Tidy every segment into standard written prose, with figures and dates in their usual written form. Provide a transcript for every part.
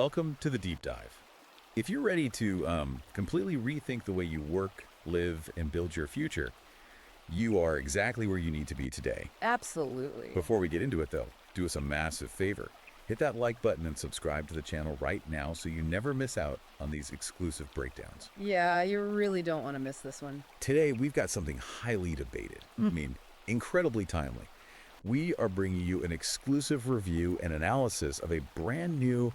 welcome to the Deep Dive. If you're ready to completely rethink the way you work, live, and build your future, you are exactly where you need to be today. Absolutely. Before we get into it, though, do us a massive favor. Hit that like button and subscribe to the channel right now so you never miss out on these exclusive breakdowns. Yeah, you really don't want to miss this one. Today, we've got something highly debated. Incredibly timely. We are bringing you an exclusive review and analysis of a brand new,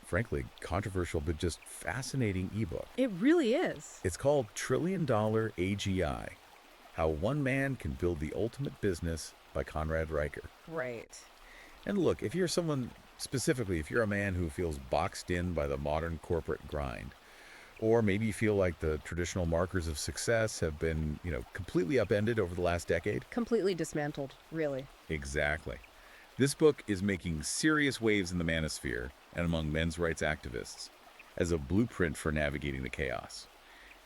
frankly, controversial but just fascinating ebook. It really is. It's called $1 Trillion A.G.I. How One Man Can Build the Ultimate Business by Conrad Riker. Right. And look, if you're someone, specifically, if you're a man who feels boxed in by the modern corporate grind, or maybe you feel like the traditional markers of success have been, completely upended over the last decade. Completely dismantled, really. Exactly. This book is making serious waves in the manosphere and among men's rights activists as a blueprint for navigating the chaos.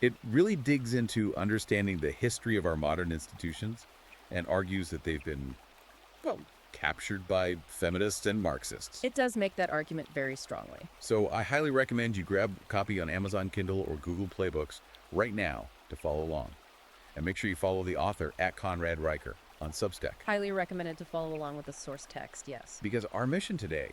It really digs into understanding the history of our modern institutions and argues that they've been, captured by feminists and Marxists. It does make that argument very strongly. So I highly recommend you grab a copy on Amazon Kindle or Google Play Books right now to follow along. And make sure you follow the author at Conrad Riker on Substack. Highly recommended to follow along with the source text, yes. Because our mission today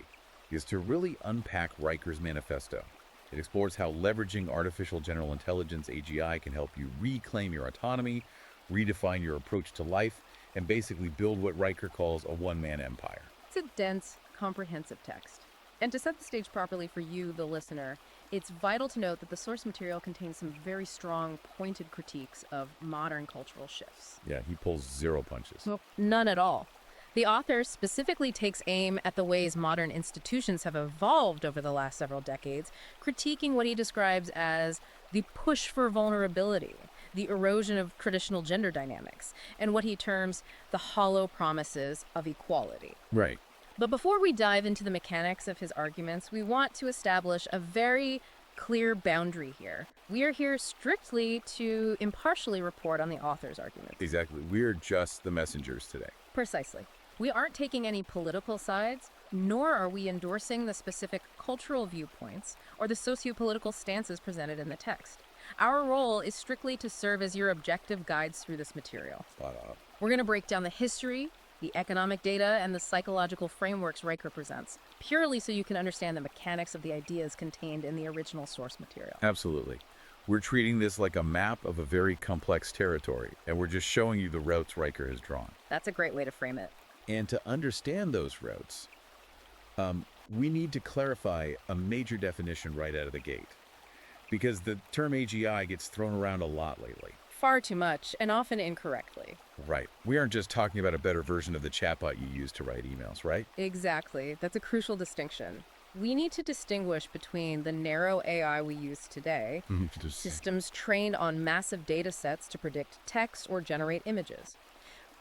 is to really unpack Riker's manifesto. It explores how leveraging artificial general intelligence, AGI, can help you reclaim your autonomy, redefine your approach to life, and basically build what Riker calls a one-man empire. It's a dense, comprehensive text. And to set the stage properly for you, the listener, it's vital to note that the source material contains some very strong, pointed critiques of modern cultural shifts. Yeah, he pulls zero punches. Well, none at all. The author specifically takes aim at the ways modern institutions have evolved over the last several decades, critiquing what he describes as the push for vulnerability, the erosion of traditional gender dynamics, and what he terms the hollow promises of equality. Right. But before we dive into the mechanics of his arguments, we want to establish a very clear boundary here. We are here strictly to impartially report on the author's arguments. Exactly. We're just the messengers today. Precisely. We aren't taking any political sides, nor are we endorsing the specific cultural viewpoints or the socio-political stances presented in the text. Our role is strictly to serve as your objective guides through this material. Spot on. We're going to break down the history, the economic data, and the psychological frameworks Riker presents, purely so you can understand the mechanics of the ideas contained in the original source material. Absolutely. We're treating this like a map of a very complex territory, and we're just showing you the routes Riker has drawn. That's a great way to frame it. And to understand those routes, we need to clarify a major definition right out of the gate. Because the term AGI gets thrown around a lot lately. Far too much, and often incorrectly. Right. We aren't just talking about a better version of the chatbot you use to write emails, right? Exactly. That's a crucial distinction. We need to distinguish between the narrow AI we use today, systems trained on massive data sets to predict text or generate images.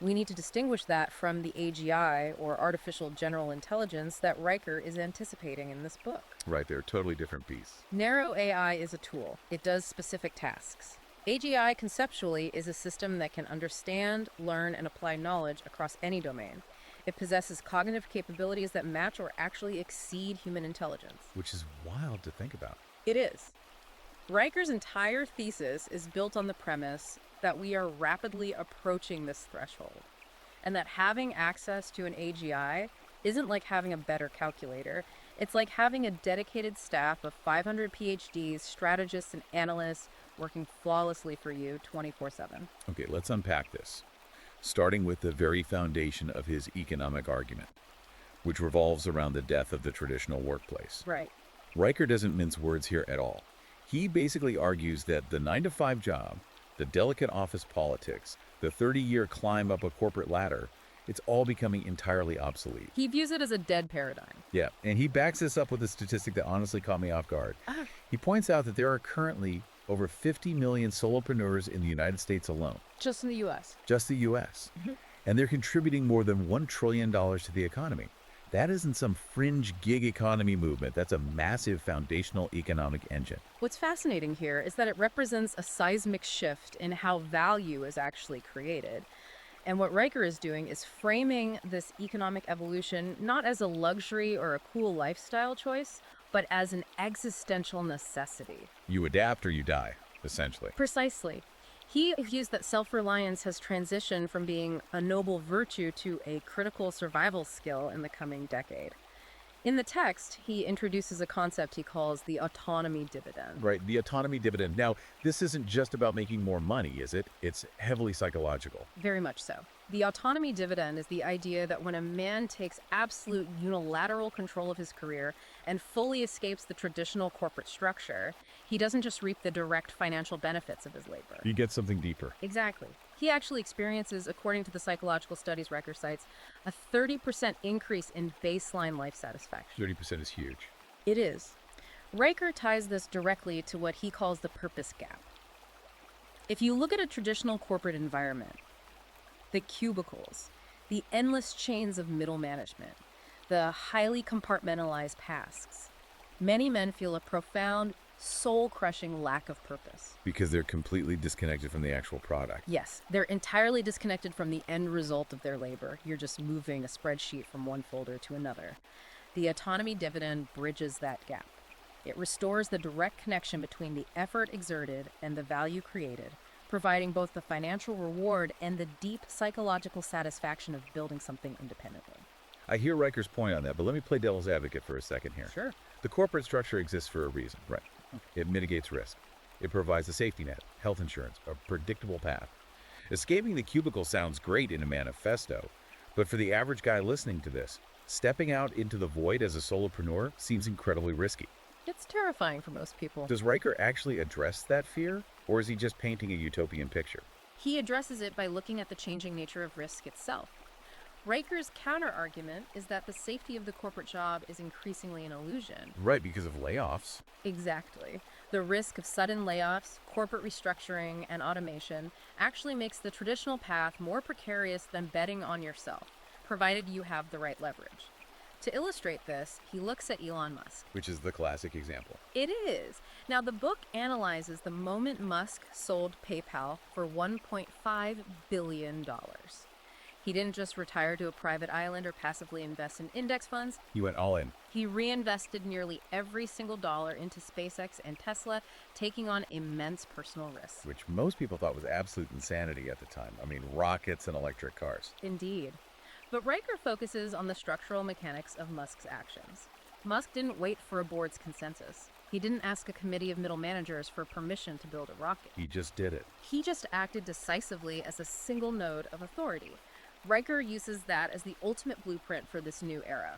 We need to distinguish that from the AGI, or artificial general intelligence, that Riker is anticipating in this book. Right, they're totally different beasts. Narrow AI is a tool. It does specific tasks. AGI conceptually is a system that can understand, learn, and apply knowledge across any domain. It possesses cognitive capabilities that match or actually exceed human intelligence. Which is wild to think about. It is. Riker's entire thesis is built on the premise that we are rapidly approaching this threshold, and that having access to an AGI isn't like having a better calculator. It's like having a dedicated staff of 500 PhDs, strategists, and analysts working flawlessly for you 24/7. Okay, let's unpack this, starting with the very foundation of his economic argument, which revolves around the death of the traditional workplace. Right. Riker doesn't mince words here at all. He basically argues that the 9-to-5 job, the delicate office politics, the 30-year climb up a corporate ladder, it's all becoming entirely obsolete. He views it as a dead paradigm. Yeah, and he backs this up with a statistic that honestly caught me off guard. He points out that there are currently over 50 million solopreneurs in the United States alone. Just in the U.S. Just the U.S. And they're contributing more than $1 trillion to the economy. That isn't some fringe gig economy movement. That's a massive foundational economic engine. What's fascinating here is that it represents a seismic shift in how value is actually created. And what Riker is doing is framing this economic evolution not as a luxury or a cool lifestyle choice, but as an existential necessity. You adapt or you die, essentially. Precisely. He argues that self-reliance has transitioned from being a noble virtue to a critical survival skill in the coming decade. In the text, he introduces a concept he calls the autonomy dividend. Right, the autonomy dividend. Now, this isn't just about making more money, is it? It's heavily psychological. Very much so. The autonomy dividend is the idea that when a man takes absolute unilateral control of his career and fully escapes the traditional corporate structure, he doesn't just reap the direct financial benefits of his labor. You get something deeper. Exactly. He actually experiences, according to the psychological studies Riker cites, a 30% increase in baseline life satisfaction. 30% is huge. It is. Riker ties this directly to what he calls the purpose gap. If you look at a traditional corporate environment, the cubicles, the endless chains of middle management, the highly compartmentalized tasks, many men feel a profound, soul-crushing lack of purpose. Because they're completely disconnected from the actual product. Yes, they're entirely disconnected from the end result of their labor. You're just moving a spreadsheet from one folder to another. The autonomy dividend bridges that gap. It restores the direct connection between the effort exerted and the value created, providing both the financial reward and the deep psychological satisfaction of building something independently. I hear Riker's point on that, but let me play devil's advocate for a second here. Sure. The corporate structure exists for a reason, right? It mitigates risk. It provides a safety net, health insurance, a predictable path. Escaping the cubicle sounds great in a manifesto, but for the average guy listening to this, stepping out into the void as a solopreneur seems incredibly risky. It's terrifying for most people. Does Riker actually address that fear, or is he just painting a utopian picture? He addresses it by looking at the changing nature of risk itself. Riker's counter-argument is that the safety of the corporate job is increasingly an illusion. Right, because of layoffs. Exactly. The risk of sudden layoffs, corporate restructuring, and automation actually makes the traditional path more precarious than betting on yourself, provided you have the right leverage. To illustrate this, he looks at Elon Musk. Which is the classic example. It is. Now, the book analyzes the moment Musk sold PayPal for $1.5 billion. He didn't just retire to a private island or passively invest in index funds. He went all in. He reinvested nearly every single dollar into SpaceX and Tesla, taking on immense personal risks. Which most people thought was absolute insanity at the time. I mean, rockets and electric cars. Indeed. But Riker focuses on the structural mechanics of Musk's actions. Musk didn't wait for a board's consensus. He didn't ask a committee of middle managers for permission to build a rocket. He just did it. He just acted decisively as a single node of authority. Riker uses that as the ultimate blueprint for this new era.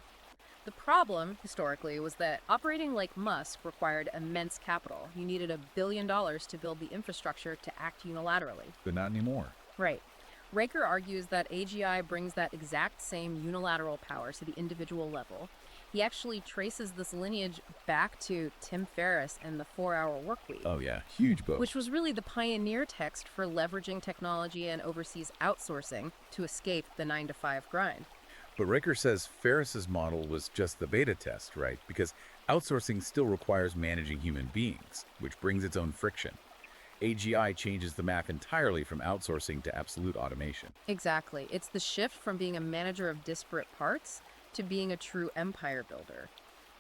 The problem, historically, was that operating like Musk required immense capital. You needed $1 billion to build the infrastructure to act unilaterally. But not anymore. Right. Riker argues that A.G.I. brings that exact same unilateral power to the individual level. He actually traces this lineage back to Tim Ferriss and the 4-Hour Workweek. Oh yeah, huge book. Which was really the pioneer text for leveraging technology and overseas outsourcing to escape the 9-to-5 grind. But Riker says Ferriss's model was just the beta test, right? Because outsourcing still requires managing human beings, which brings its own friction. A.G.I. changes the map entirely from outsourcing to absolute automation. Exactly. It's the shift from being a manager of disparate parts to being a true empire builder.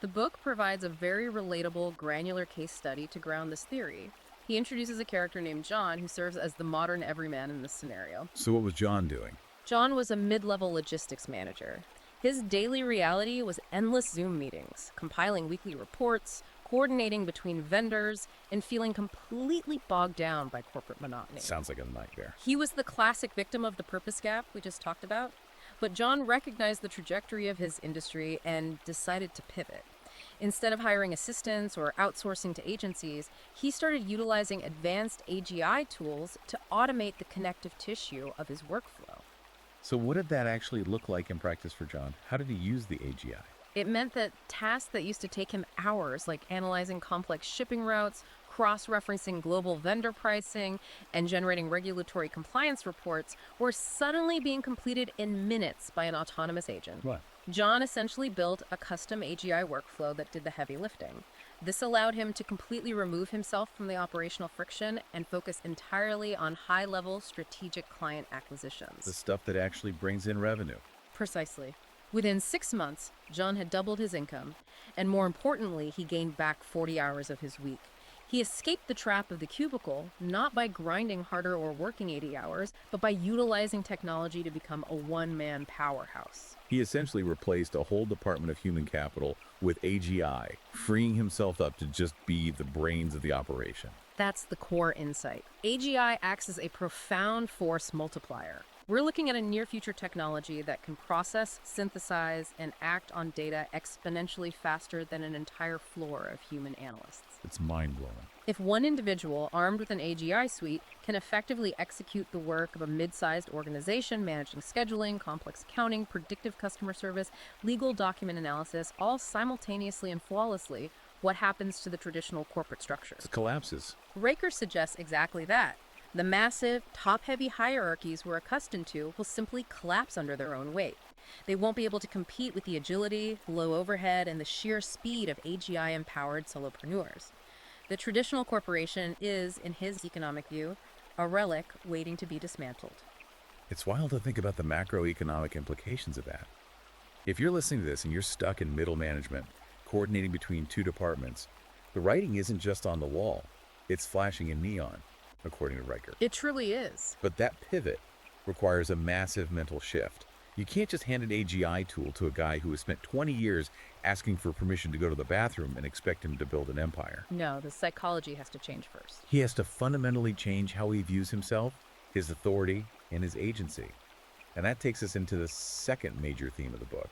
The book provides a very relatable, granular case study to ground this theory. He introduces a character named John who serves as the modern everyman in this scenario. So what was John doing? John was a mid-level logistics manager. His daily reality was endless Zoom meetings, compiling weekly reports, coordinating between vendors, and feeling completely bogged down by corporate monotony. Sounds like a nightmare. He was the classic victim of the purpose gap we just talked about, but John recognized the trajectory of his industry and decided to pivot. Instead of hiring assistants or outsourcing to agencies, he started utilizing advanced A.G.I. tools to automate the connective tissue of his workflow. So what did that actually look like in practice for John? How did he use the A.G.I.? It meant that tasks that used to take him hours, like analyzing complex shipping routes, cross-referencing global vendor pricing, and generating regulatory compliance reports, were suddenly being completed in minutes by an autonomous agent. What? John essentially built a custom A.G.I. workflow that did the heavy lifting. This allowed him to completely remove himself from the operational friction and focus entirely on high-level strategic client acquisitions. The stuff that actually brings in revenue. Precisely. Within 6 months, John had doubled his income, and more importantly, he gained back 40 hours of his week. He escaped the trap of the cubicle, not by grinding harder or working 80 hours, but by utilizing technology to become a one-man powerhouse. He essentially replaced a whole department of human capital with A.G.I, freeing himself up to just be the brains of the operation. That's the core insight. A.G.I acts as a profound force multiplier. We're looking at a near-future technology that can process, synthesize, and act on data exponentially faster than an entire floor of human analysts. It's mind-blowing. If one individual armed with an A.G.I suite can effectively execute the work of a mid-sized organization managing scheduling, complex accounting, predictive customer service, legal document analysis, all simultaneously and flawlessly, what happens to the traditional corporate structures? It collapses. Riker suggests exactly that. The massive, top-heavy hierarchies we're accustomed to will simply collapse under their own weight. They won't be able to compete with the agility, low overhead, and the sheer speed of A.G.I-empowered solopreneurs. The traditional corporation is, in his economic view, a relic waiting to be dismantled. It's wild to think about the macroeconomic implications of that. If you're listening to this and you're stuck in middle management, coordinating between two departments, the writing isn't just on the wall. It's flashing in neon, according to Riker. It truly is. But that pivot requires a massive mental shift. You can't just hand an A.G.I tool to a guy who has spent 20 years asking for permission to go to the bathroom and expect him to build an empire. No, the psychology has to change first. He has to fundamentally change how he views himself, his authority, and his agency. And that takes us into the second major theme of the book,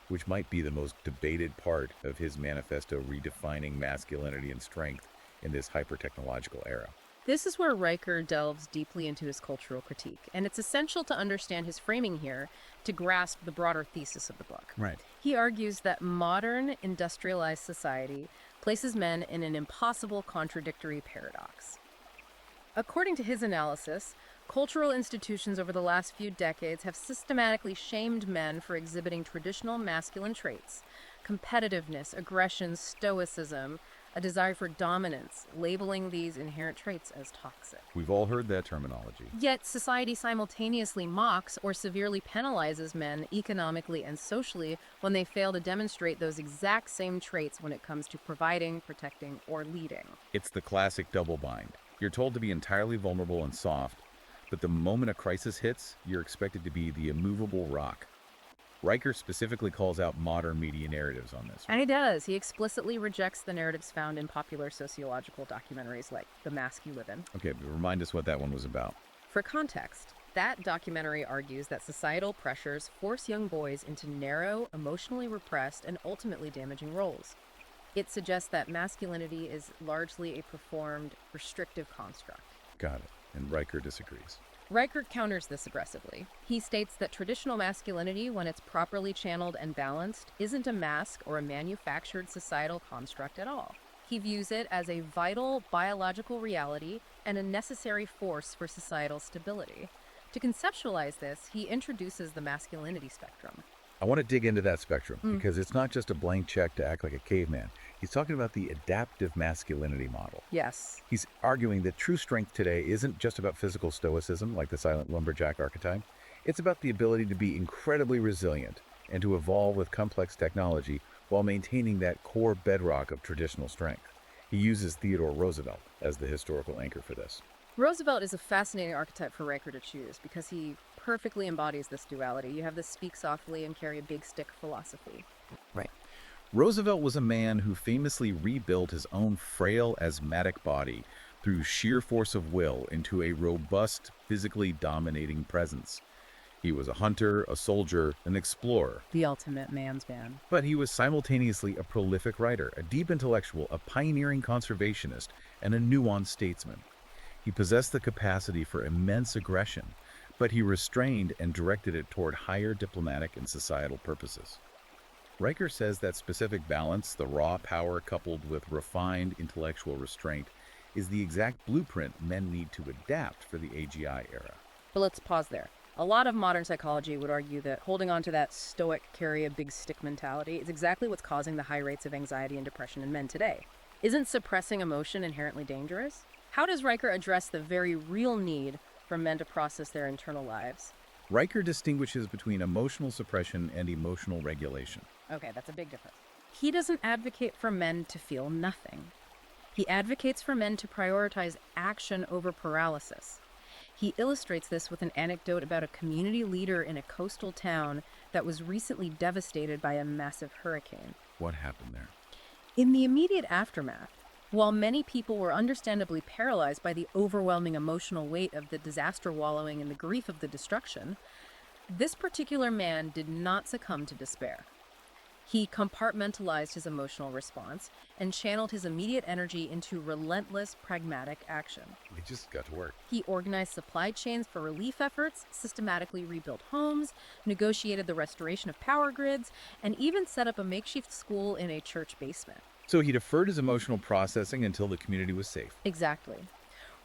which might be the most debated part of his manifesto, Redefining Masculinity and Strength in this hyper-technological era. This is where Riker delves deeply into his cultural critique, and it's essential to understand his framing here to grasp the broader thesis of the book. Right. He argues that modern industrialized society places men in an impossible contradictory paradox. According to his analysis, cultural institutions over the last few decades have systematically shamed men for exhibiting traditional masculine traits: competitiveness, aggression, stoicism, a desire for dominance, labeling these inherent traits as toxic. We've all heard that terminology. Yet society simultaneously mocks or severely penalizes men economically and socially when they fail to demonstrate those exact same traits when it comes to providing, protecting, or leading. It's the classic double bind. You're told to be entirely vulnerable and soft, but the moment a crisis hits, you're expected to be the immovable rock. Riker specifically calls out modern media narratives on this. And he does. He explicitly rejects the narratives found in popular sociological documentaries like The Mask You Live In. Okay, but remind us what that one was about. For context, that documentary argues that societal pressures force young boys into narrow, emotionally repressed, and ultimately damaging roles. It suggests that masculinity is largely a performed, restrictive construct. Got it. And Riker disagrees. Riker counters this aggressively. He states that traditional masculinity, when it's properly channeled and balanced, isn't a mask or a manufactured societal construct at all. He views it as a vital biological reality and a necessary force for societal stability. To conceptualize this, he introduces the masculinity spectrum. I want to dig into that spectrum because it's not just a blank check to act like a caveman. He's talking about the adaptive masculinity model. Yes. He's arguing that true strength today isn't just about physical stoicism, like the silent lumberjack archetype. It's about the ability to be incredibly resilient and to evolve with complex technology while maintaining that core bedrock of traditional strength. He uses Theodore Roosevelt as the historical anchor for this. Roosevelt is a fascinating archetype for Riker to choose because he perfectly embodies this duality. You have the speak softly and carry a big stick philosophy. Right. Roosevelt was a man who famously rebuilt his own frail, asthmatic body through sheer force of will into a robust, physically dominating presence. He was a hunter, a soldier, an explorer. The ultimate man's man. But he was simultaneously a prolific writer, a deep intellectual, a pioneering conservationist, and a nuanced statesman. He possessed the capacity for immense aggression, but he restrained and directed it toward higher diplomatic and societal purposes. Riker says that specific balance, the raw power coupled with refined intellectual restraint, is the exact blueprint men need to adapt for the A.G.I era. But let's pause there. A lot of modern psychology would argue that holding on to that stoic, carry a big stick mentality is exactly what's causing the high rates of anxiety and depression in men today. Isn't suppressing emotion inherently dangerous? How does Riker address the very real need for men to process their internal lives? Riker distinguishes between emotional suppression and emotional regulation. Okay, that's a big difference. He doesn't advocate for men to feel nothing. He advocates for men to prioritize action over paralysis. He illustrates this with an anecdote about a community leader in a coastal town that was recently devastated by a massive hurricane. What happened there? In the immediate aftermath, while many people were understandably paralyzed by the overwhelming emotional weight of the disaster wallowing in the grief of the destruction, this particular man did not succumb to despair. He compartmentalized his emotional response and channeled his immediate energy into relentless, pragmatic action. He just got to work. He organized supply chains for relief efforts, systematically rebuilt homes, negotiated the restoration of power grids, and even set up a makeshift school in a church basement. So he deferred his emotional processing until the community was safe. Exactly.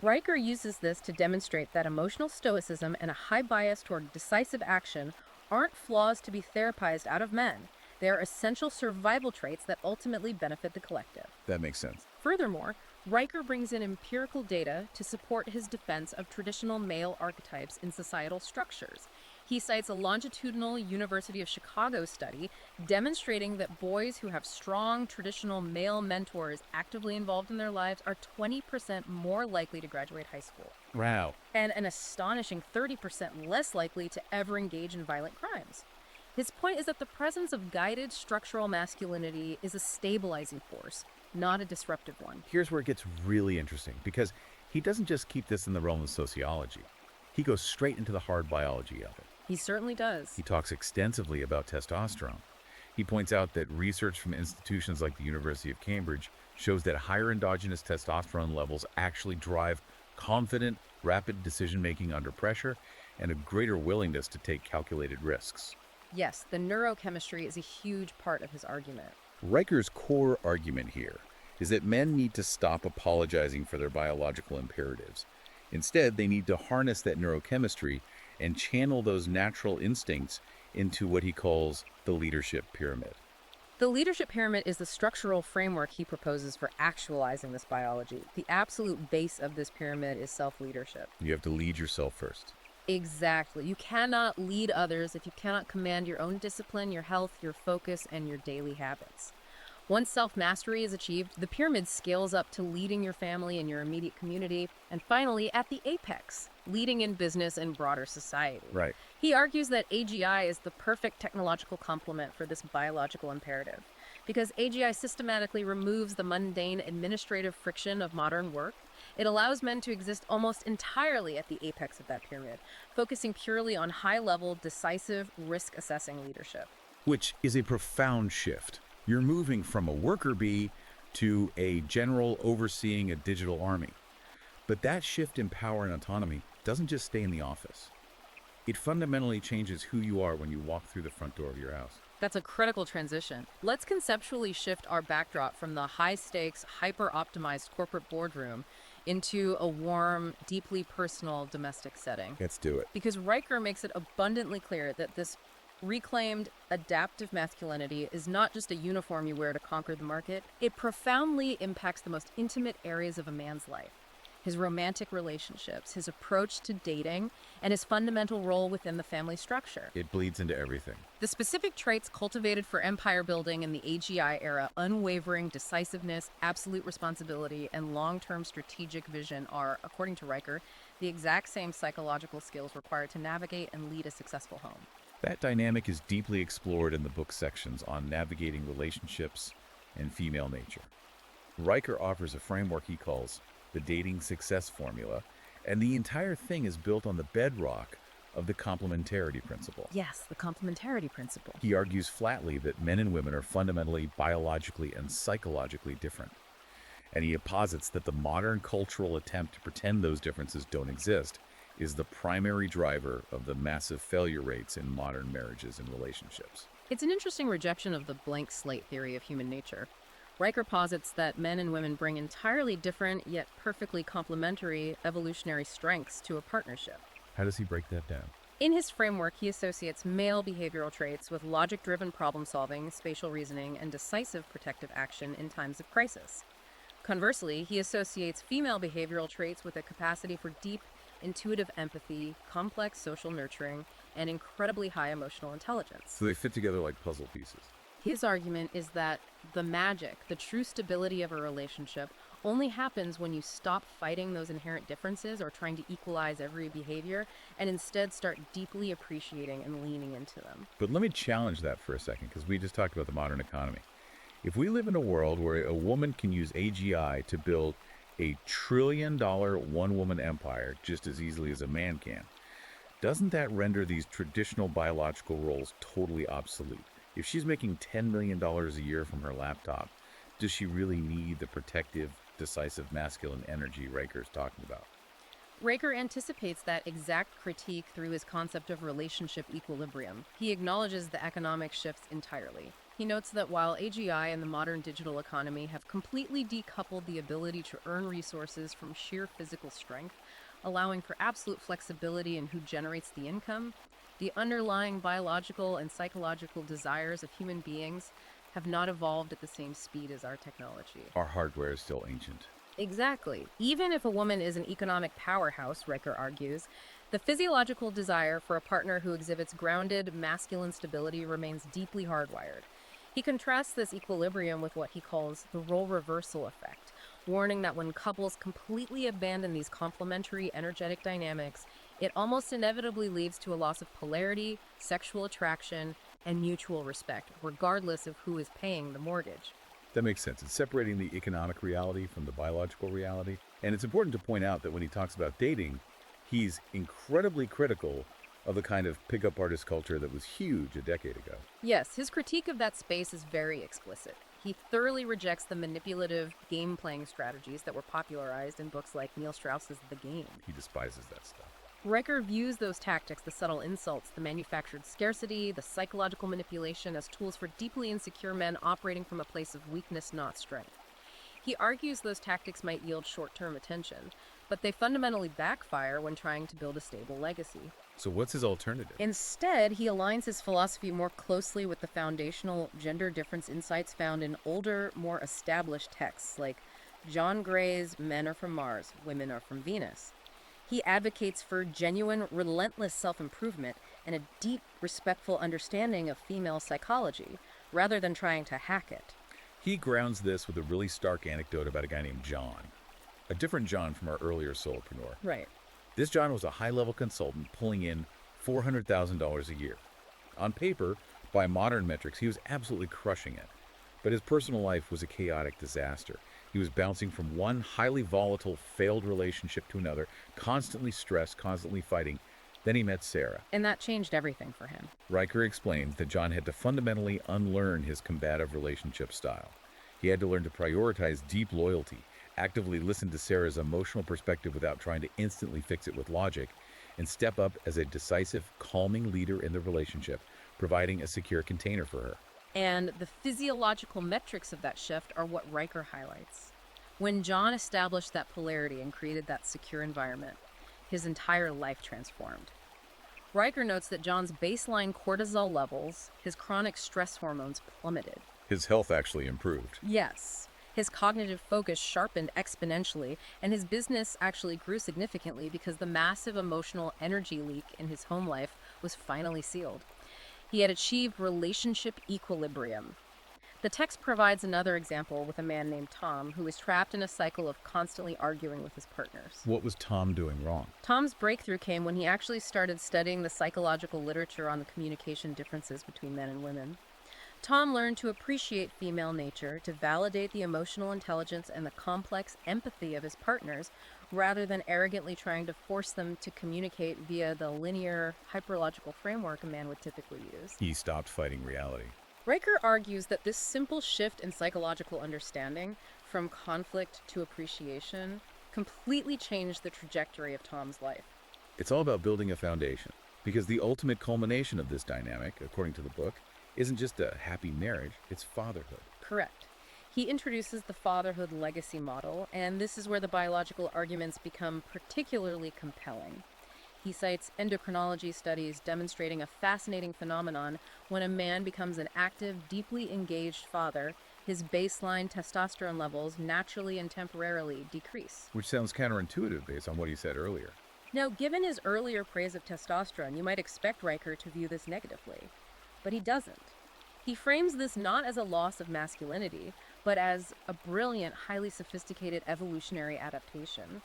Riker uses this to demonstrate that emotional stoicism and a high bias toward decisive action aren't flaws to be therapized out of men. They are essential survival traits that ultimately benefit the collective. That makes sense. Furthermore, Riker brings in empirical data to support his defense of traditional male archetypes in societal structures. He cites a longitudinal University of Chicago study demonstrating that boys who have strong traditional male mentors actively involved in their lives are 20% more likely to graduate high school, Wow. and an astonishing 30% less likely to ever engage in violent crimes. His point is that the presence of guided structural masculinity is a stabilizing force, not a disruptive one. Here's where it gets really interesting, because he doesn't just keep this in the realm of sociology. He goes straight into the hard biology of it. He certainly does. He talks extensively about testosterone. He points out that research from institutions like the University of Cambridge shows that higher endogenous testosterone levels actually drive confident, rapid decision-making under pressure and a greater willingness to take calculated risks. Yes, the neurochemistry is a huge part of his argument. Riker's core argument here is that men need to stop apologizing for their biological imperatives. Instead, they need to harness that neurochemistry and channel those natural instincts into what he calls the leadership pyramid. The leadership pyramid is the structural framework he proposes for actualizing this biology. The absolute base of this pyramid is self-leadership. You have to lead yourself first. Exactly. You cannot lead others if you cannot command your own discipline, your health, your focus, and your daily habits. Once self-mastery is achieved, the pyramid scales up to leading your family and your immediate community, and finally, at the apex, leading in business and broader society. Right. He argues that A.G.I. is the perfect technological complement for this biological imperative, because A.G.I. systematically removes the mundane administrative friction of modern work. It allows men to exist almost entirely at the apex of that pyramid, focusing purely on high-level, decisive, risk-assessing leadership. Which is a profound shift. You're moving from a worker bee to a general overseeing a digital army. But that shift in power and autonomy doesn't just stay in the office. It fundamentally changes who you are when you walk through the front door of your house. That's a critical transition. Let's conceptually shift our backdrop from the high-stakes, hyper-optimized corporate boardroom into a warm, deeply personal domestic setting. Let's do it. Because Riker makes it abundantly clear that this reclaimed adaptive masculinity is not just a uniform you wear to conquer the market. It profoundly impacts the most intimate areas of a man's life. His romantic relationships, his approach to dating, and his fundamental role within the family structure. It bleeds into everything. The specific traits cultivated for empire building in the A.G.I. era, unwavering decisiveness, absolute responsibility, and long-term strategic vision are, according to Riker, the exact same psychological skills required to navigate and lead a successful home. That dynamic is deeply explored in the book sections on navigating relationships and female nature. Riker offers a framework he calls the dating success formula, and the entire thing is built on the bedrock of the complementarity principle. Yes, the complementarity principle. He argues flatly that men and women are fundamentally biologically and psychologically different. And he posits that the modern cultural attempt to pretend those differences don't exist is the primary driver of the massive failure rates in modern marriages and relationships. It's an interesting rejection of the blank slate theory of human nature. Riker posits that men and women bring entirely different yet perfectly complementary evolutionary strengths to a partnership. How does he break that down? In his framework, he associates male behavioral traits with logic-driven problem-solving, spatial reasoning, and decisive protective action in times of crisis. Conversely, he associates female behavioral traits with a capacity for deep, intuitive empathy, complex social nurturing, and incredibly high emotional intelligence. So they fit together like puzzle pieces. His argument is that the magic, the true stability of a relationship, only happens when you stop fighting those inherent differences or trying to equalize every behavior and instead start deeply appreciating and leaning into them. But let me challenge that for a second, because we just talked about the modern economy. If we live in a world where a woman can use A.G.I. to build a trillion-dollar one-woman empire just as easily as a man can, doesn't that render these traditional biological roles totally obsolete? If she's making $10 million a year from her laptop, does she really need the protective, decisive masculine energy Riker's talking about? Raker anticipates that exact critique through his concept of relationship equilibrium. He acknowledges the economic shifts entirely. He notes that while AGI and the modern digital economy have completely decoupled the ability to earn resources from sheer physical strength, allowing for absolute flexibility in who generates the income, the underlying biological and psychological desires of human beings have not evolved at the same speed as our technology. Our hardware is still ancient. Exactly. Even if a woman is an economic powerhouse, Riker argues, the physiological desire for a partner who exhibits grounded, masculine stability remains deeply hardwired. He contrasts this equilibrium with what he calls the role reversal effect, warning that when couples completely abandon these complementary energetic dynamics, it almost inevitably leads to a loss of polarity, sexual attraction, and mutual respect, regardless of who is paying the mortgage. That makes sense. It's separating the economic reality from the biological reality. And it's important to point out that when he talks about dating, he's incredibly critical of the kind of pickup artist culture that was huge a decade ago. Yes, his critique of that space is very explicit. He thoroughly rejects the manipulative game-playing strategies that were popularized in books like Neil Strauss's The Game. He despises that stuff. Riker views those tactics, the subtle insults, the manufactured scarcity, the psychological manipulation, as tools for deeply insecure men operating from a place of weakness, not strength. He argues those tactics might yield short-term attention, but they fundamentally backfire when trying to build a stable legacy. So what's his alternative? Instead, he aligns his philosophy more closely with the foundational gender difference insights found in older, more established texts like John Gray's Men Are From Mars, Women Are From Venus. He advocates for genuine, relentless self-improvement and a deep, respectful understanding of female psychology, rather than trying to hack it. He grounds this with a really stark anecdote about a guy named John. A different John from our earlier solopreneur. Right. This John was a high-level consultant pulling in $400,000 a year. On paper, by modern metrics, he was absolutely crushing it. But his personal life was a chaotic disaster. He was bouncing from one highly volatile, failed relationship to another, constantly stressed, constantly fighting. Then he met Sarah. And that changed everything for him. Riker explains that John had to fundamentally unlearn his combative relationship style. He had to learn to prioritize deep loyalty, actively listen to Sarah's emotional perspective without trying to instantly fix it with logic, and step up as a decisive, calming leader in the relationship, providing a secure container for her. And the physiological metrics of that shift are what Riker highlights. When John established that polarity and created that secure environment, his entire life transformed. Riker notes that John's baseline cortisol levels, his chronic stress hormones, plummeted. His health actually improved. Yes. His cognitive focus sharpened exponentially, and his business actually grew significantly because the massive emotional energy leak in his home life was finally sealed. He had achieved relationship equilibrium. The text provides another example with a man named Tom who was trapped in a cycle of constantly arguing with his partners. What was Tom doing wrong? Tom's breakthrough came when he actually started studying the psychological literature on the communication differences between men and women. Tom learned to appreciate female nature, to validate the emotional intelligence and the complex empathy of his partners, rather than arrogantly trying to force them to communicate via the linear, hyperlogical framework a man would typically use. He stopped fighting reality. Riker argues that this simple shift in psychological understanding, from conflict to appreciation, completely changed the trajectory of Tom's life. It's all about building a foundation, because the ultimate culmination of this dynamic, according to the book, isn't just a happy marriage, it's fatherhood. Correct. He introduces the fatherhood legacy model, and this is where the biological arguments become particularly compelling. He cites endocrinology studies demonstrating a fascinating phenomenon. When a man becomes an active, deeply engaged father, his baseline testosterone levels naturally and temporarily decrease. Which sounds counterintuitive based on what he said earlier. Now, given his earlier praise of testosterone, you might expect Riker to view this negatively, but he doesn't. He frames this not as a loss of masculinity, but as a brilliant, highly sophisticated evolutionary adaptation.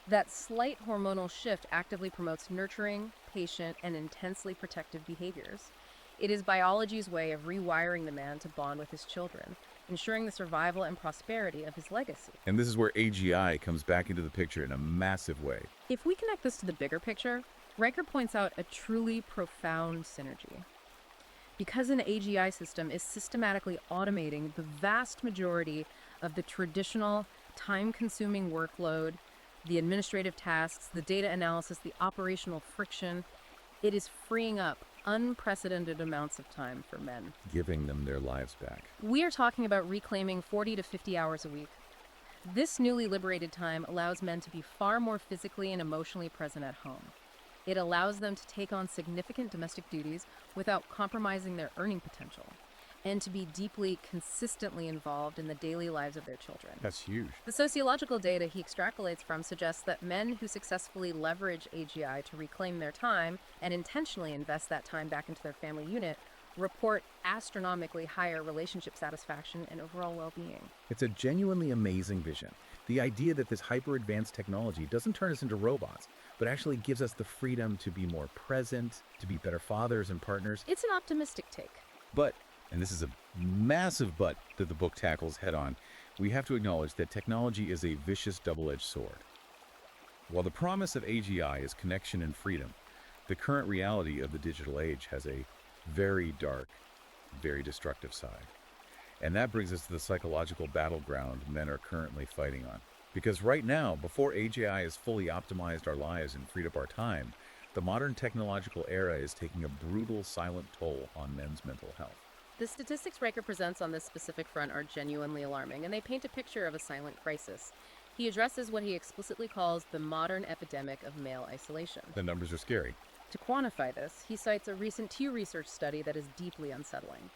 That slight hormonal shift actively promotes nurturing, patient, and intensely protective behaviors. It is biology's way of rewiring the man to bond with his children, ensuring the survival and prosperity of his legacy. And this is where A.G.I. comes back into the picture in a massive way. If we connect this to the bigger picture, Riker points out a truly profound synergy. Because an A.G.I. system is systematically automating the vast majority of the traditional, time-consuming workload, the administrative tasks, the data analysis, the operational friction, it is freeing up unprecedented amounts of time for men. Giving them their lives back. We are talking about reclaiming 40 to 50 hours a week. This newly liberated time allows men to be far more physically and emotionally present at home. It allows them to take on significant domestic duties without compromising their earning potential, and to be deeply, consistently involved in the daily lives of their children. That's huge. The sociological data he extrapolates from suggests that men who successfully leverage A.G.I. to reclaim their time and intentionally invest that time back into their family unit report astronomically higher relationship satisfaction and overall well-being. It's a genuinely amazing vision. The idea that this hyper-advanced technology doesn't turn us into robots, but actually gives us the freedom to be more present, to be better fathers and partners. It's an optimistic take. But, and this is a massive but that the book tackles head-on, we have to acknowledge that technology is a vicious double-edged sword. While the promise of A.G.I. is connection and freedom, the current reality of the digital age has a very dark, very destructive side. And that brings us to the psychological battleground men are currently fighting on. Because right now, before A.G.I. has fully optimized our lives and freed up our time, the modern technological era is taking a brutal, silent toll on men's mental health. The statistics Riker presents on this specific front are genuinely alarming, and they paint a picture of a silent crisis. He addresses what he explicitly calls the modern epidemic of male isolation. The numbers are scary. To quantify this, he cites a recent Pew Research study that is deeply unsettling.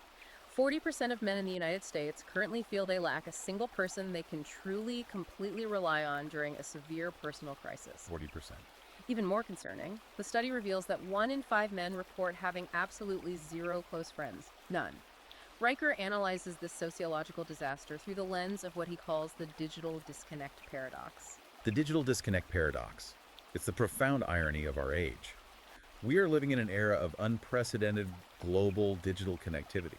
40% of men in the United States currently feel they lack a single person they can truly, completely rely on during a severe personal crisis. 40%. Even more concerning, the study reveals that 1 in 5 men report having absolutely zero close friends. None. Riker analyzes this sociological disaster through the lens of what he calls the digital disconnect paradox. The digital disconnect paradox. It's the profound irony of our age. We are living in an era of unprecedented global digital connectivity.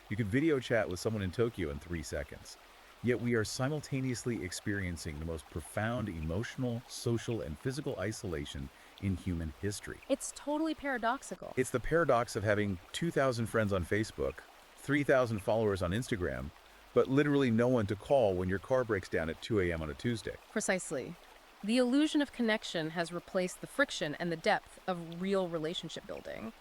You could video chat with someone in Tokyo in 3 seconds. Yet we are simultaneously experiencing the most profound emotional, social, and physical isolation in human history. It's totally paradoxical. It's the paradox of having 2,000 friends on Facebook, 3,000 followers on Instagram, but literally no one to call when your car breaks down at 2 a.m. on a Tuesday. Precisely. The illusion of connection has replaced the friction and the depth of real relationship building.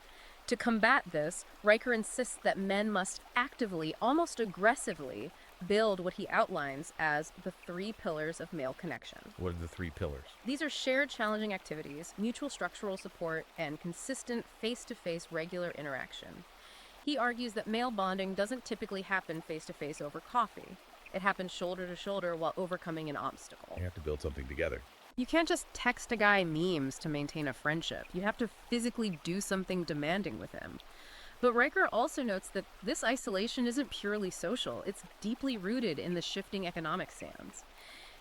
To combat this, Riker insists that men must actively, almost aggressively, build what he outlines as the 3 pillars of male connection. What are the 3 pillars? These are shared challenging activities, mutual structural support, and consistent face-to-face regular interaction. He argues that male bonding doesn't typically happen face-to-face over coffee. It happens shoulder to shoulder while overcoming an obstacle. You have to build something together. You can't just text a guy memes to maintain a friendship. You have to physically do something demanding with him. But Riker also notes that this isolation isn't purely social. It's deeply rooted in the shifting economic sands.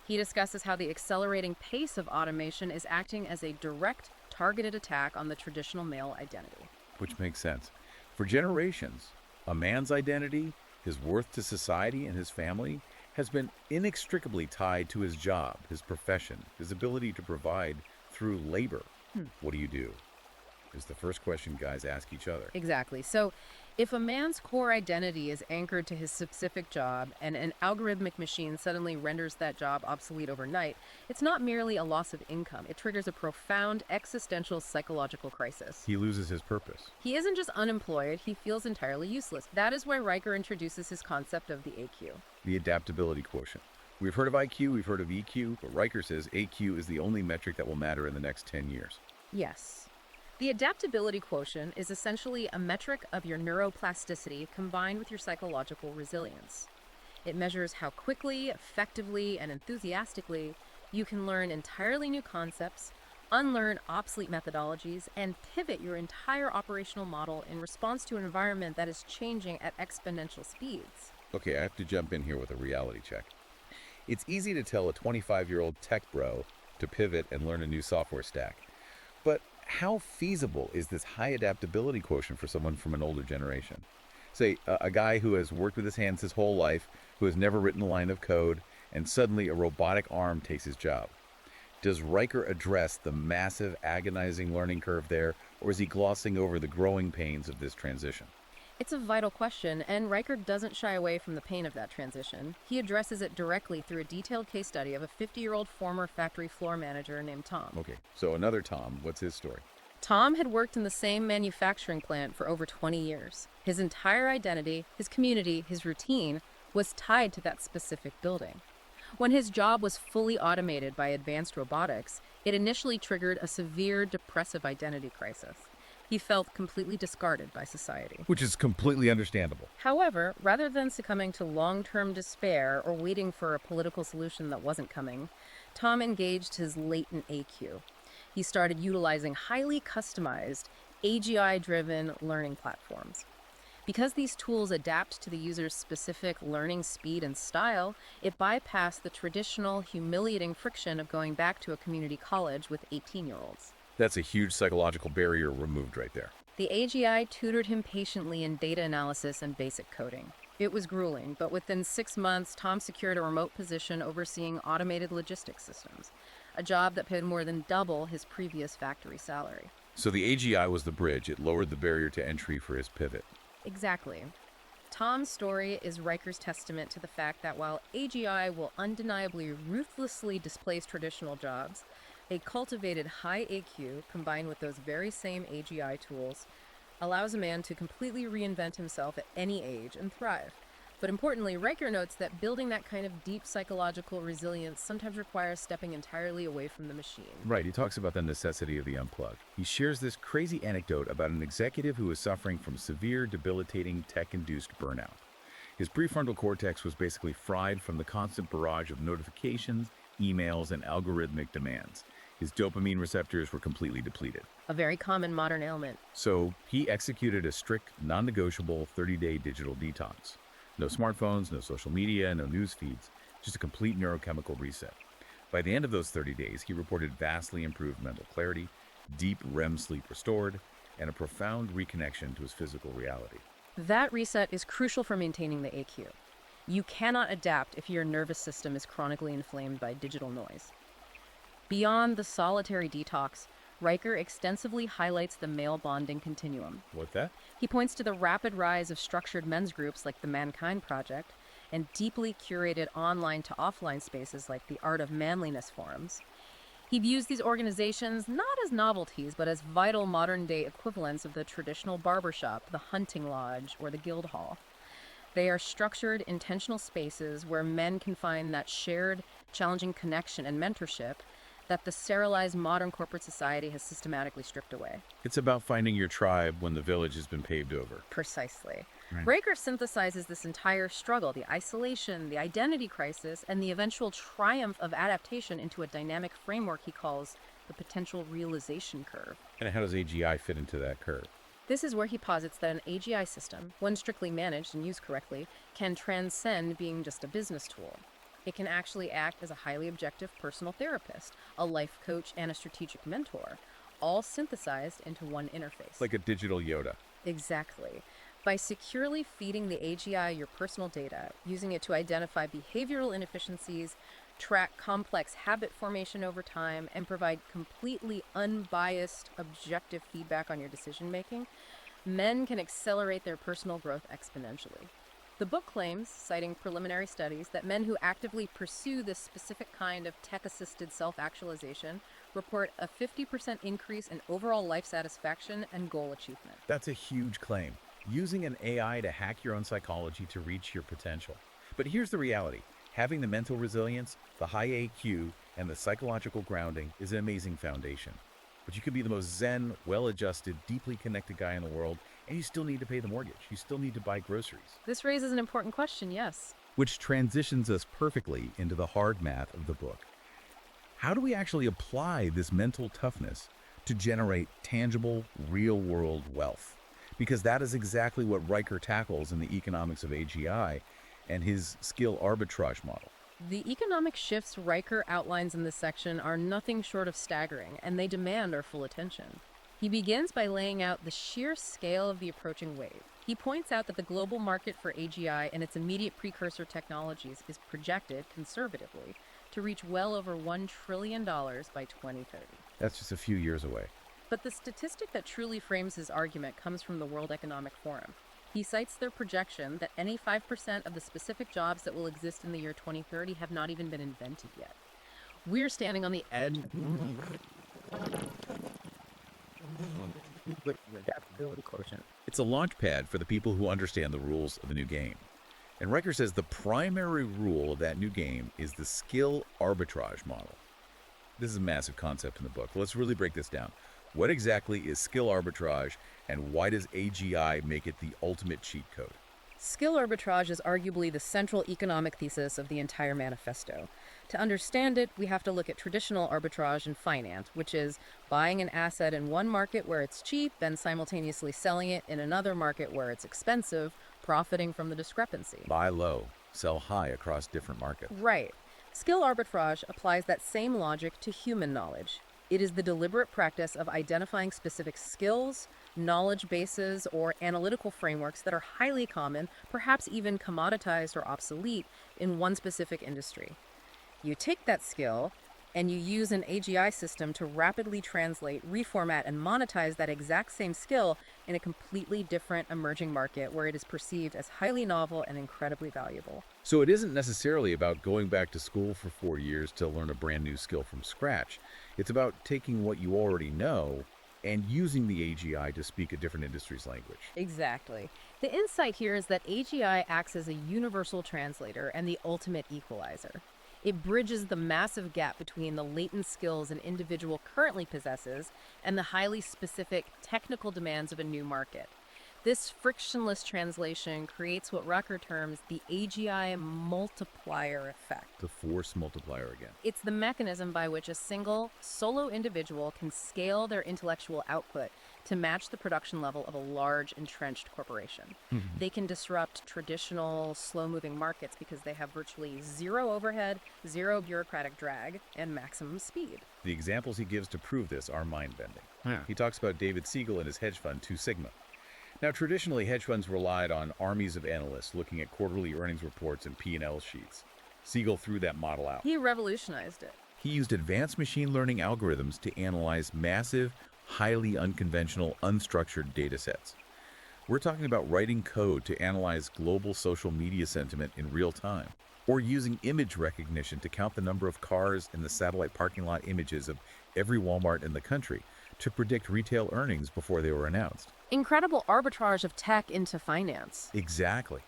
He discusses how the accelerating pace of automation is acting as a direct, targeted attack on the traditional male identity. Which makes sense. For generations, a man's identity, his worth to society and his family, has been inextricably tied to his job, his profession, his ability to provide through labor. What do you do? Is the first question guys ask each other. Exactly. So if a man's core identity is anchored to his specific job and an algorithmic machine suddenly renders that job obsolete overnight, it's not merely a loss of income. It triggers a profound existential psychological crisis. He loses his purpose. He isn't just unemployed, he feels entirely useless. That is why Riker introduces his concept of the AQ. The adaptability quotient. We've heard of IQ, we've heard of EQ, but Riker says AQ is the only metric that will matter in the next 10 years. Yes. The adaptability quotient is essentially a metric of your neuroplasticity combined with your psychological resilience. It measures how quickly, effectively, and enthusiastically you can learn entirely new concepts, unlearn obsolete methodologies and pivot your entire operational model in response to an environment that is changing at exponential speeds. Okay, I have to jump in here with a reality check. It's easy to tell a 25-year-old tech bro to pivot and learn a new software stack. But how feasible is this high adaptability quotient for someone from an older generation? Say, a guy who has worked with his hands his whole life, who has never written a line of code, and suddenly a robotic arm takes his job. Does Riker address the massive, agonizing learning curve there, or is he glossing over the growing pains of this transition? It's a vital question, and Riker doesn't shy away from the pain of that transition. He addresses it directly through a detailed case study of a 50-year-old former factory floor manager named Tom. Okay, so another Tom. What's his story? Tom had worked in the same manufacturing plant for over 20 years. His entire identity, his community, his routine was tied to that specific building. When his job was fully automated by advanced robotics, it initially triggered a severe depressive identity crisis. He felt completely discarded by society. Which is completely understandable. However, rather than succumbing to long-term despair or waiting for a political solution that wasn't coming, Tom engaged his latent AQ. He started utilizing highly customized, A.G.I-driven learning platforms. Because these tools adapt to the user's specific learning speed and style, it bypassed the traditional, humiliating friction of going back to a community college with 18-year-olds. That's a huge psychological barrier removed right there. The A.G.I tutored him patiently in data analysis and basic coding. It was grueling, but within 6 months, Tom secured a remote position overseeing automated logistics systems, a job that paid more than double his previous factory salary. So the AGI was the bridge. It lowered the barrier to entry for his pivot. Exactly. Tom's story is Riker's testament to the fact that while A.G.I will undeniably ruthlessly displace traditional jobs, a cultivated high AQ combined with those very same A.G.I tools allows a man to completely reinvent himself at any age and thrive. But importantly, Riker notes that building that kind of deep psychological resilience sometimes requires stepping entirely away from the machine. Right, he talks about the necessity of the unplug. He shares this crazy anecdote about an executive who was suffering from severe, debilitating, tech-induced burnout. His prefrontal cortex was basically fried from the constant barrage of notifications, emails, and algorithmic demands. His dopamine receptors were completely depleted. A very common modern ailment. So he executed a strict, non-negotiable 30-day digital detox. No smartphones, no social media, no news feeds, just a complete neurochemical reset. By the end of those 30 days, he reported vastly improved mental clarity, deep REM sleep restored, and a profound reconnection to his physical reality. That reset is crucial for maintaining the AQ. You cannot adapt if your nervous system is chronically inflamed by digital noise. Beyond the solitary detox, Riker extensively highlights the male bonding continuum. What's that? He points to the rapid rise of structured men's groups like the Mankind Project and deeply curated online to offline spaces like the Art of Manliness forums. He views these organizations not as novelties, but as vital modern-day equivalents of the traditional barbershop, the hunting lodge, or the guild hall. They are structured, intentional spaces where men can find that shared, challenging connection and mentorship that the sterilized modern corporate society has systematically stripped away. It's about finding your tribe when the village has been paved over. Precisely. Right. Riker synthesizes this entire struggle, the isolation, the identity crisis, and the eventual triumph of adaptation into a dynamic framework he calls the potential realization curve. And how does AGI fit into that curve? This is where he posits that an AGI system, when strictly managed and used correctly, can transcend being just a business tool. It can actually act as a highly objective personal therapist, a life coach, and a strategic mentor, all synthesized into one interface. Like a digital Yoda. Exactly. By securely feeding the AGI your personal data, using it to identify behavioral inefficiencies, track complex habit formation over time, and provide completely unbiased, objective feedback on your decision-making, men can accelerate their personal growth exponentially. The book claims, citing preliminary studies, that men who actively pursue this specific kind of tech-assisted self-actualization report a 50% increase in overall life satisfaction and goal achievement. That's a huge claim. Using an AI to hack your own psychology to reach your potential. But here's the reality. Having the mental resilience, the high AQ, and the psychological grounding is an amazing foundation. But you could be the most zen, well-adjusted, deeply connected guy in the world, and you still need to pay the mortgage. You still need to buy groceries. This raises an important question, yes. Which transitions us perfectly into the hard math of the book. How do we actually apply this mental toughness to generate tangible, real-world wealth? Because that is exactly what Riker tackles in the economics of AGI and his skill arbitrage model. The economic shifts Riker outlines in this section are nothing short of staggering, and they demand our full attention. He begins by laying out the sheer scale of the approaching wave. He points out that the global market for AGI and its immediate precursor technologies is projected, conservatively, to reach well over $1 trillion by 2030. That's just a few years away. But the statistic that truly frames his argument comes from the World Economic Forum. He cites their projection that any 5% of the specific jobs that will exist in the year 2030 have not even been invented yet. We're standing on the edge. Adaptability quotient. It's a launch pad for the people who understand the rules of the new game. And Riker says the primary rule of that new game is the skill arbitrage model. This is a massive concept in the book. Let's really break this down. What exactly is skill arbitrage, and why does AGI make it the ultimate cheat code? Skill arbitrage is arguably the central economic thesis of the entire manifesto. To understand it, we have to look at traditional arbitrage in finance, which is buying an asset in one market where it's cheap and simultaneously selling it in another market where it's expensive, profiting from the discrepancy. Buy low, sell high across different markets. Right. Skill arbitrage applies that same logic to human knowledge. It is the deliberate practice of identifying specific skills, knowledge bases, or analytical frameworks that are highly common, perhaps even commoditized or obsolete, in one specific industry. You take that skill and you use an AGI system to rapidly translate, reformat, and monetize that exact same skill in a completely different emerging market where it is perceived as highly novel and incredibly valuable. So it isn't necessarily about going back to school for 4 years to learn a brand new skill from scratch. It's about taking what you already know and using the AGI to speak a different industry's language. Exactly. The insight here is that AGI acts as a universal translator and the ultimate equalizer. It bridges the massive gap between the latent skills an individual currently possesses and the highly specific technical demands of a new market. This frictionless translation creates what Rucker terms the AGI multiplier effect. The force multiplier again. It's the mechanism by which a single, solo individual can scale their intellectual output to match the production level of a large, entrenched corporation. They can disrupt traditional, slow-moving markets because they have virtually zero overhead, zero bureaucratic drag, and maximum speed. The examples he gives to prove this are mind-bending. Yeah. He talks about David Siegel and his hedge fund, Two Sigma. Now, traditionally, hedge funds relied on armies of analysts looking at quarterly earnings reports and P&L sheets. Siegel threw that model out. He revolutionized it. He used advanced machine learning algorithms to analyze massive, highly unconventional, unstructured data sets. We're talking about writing code to analyze global social media sentiment in real time, or using image recognition to count the number of cars in the satellite parking lot images of every Walmart in the country to predict retail earnings before they were announced. Incredible arbitrage of tech into finance. Exactly.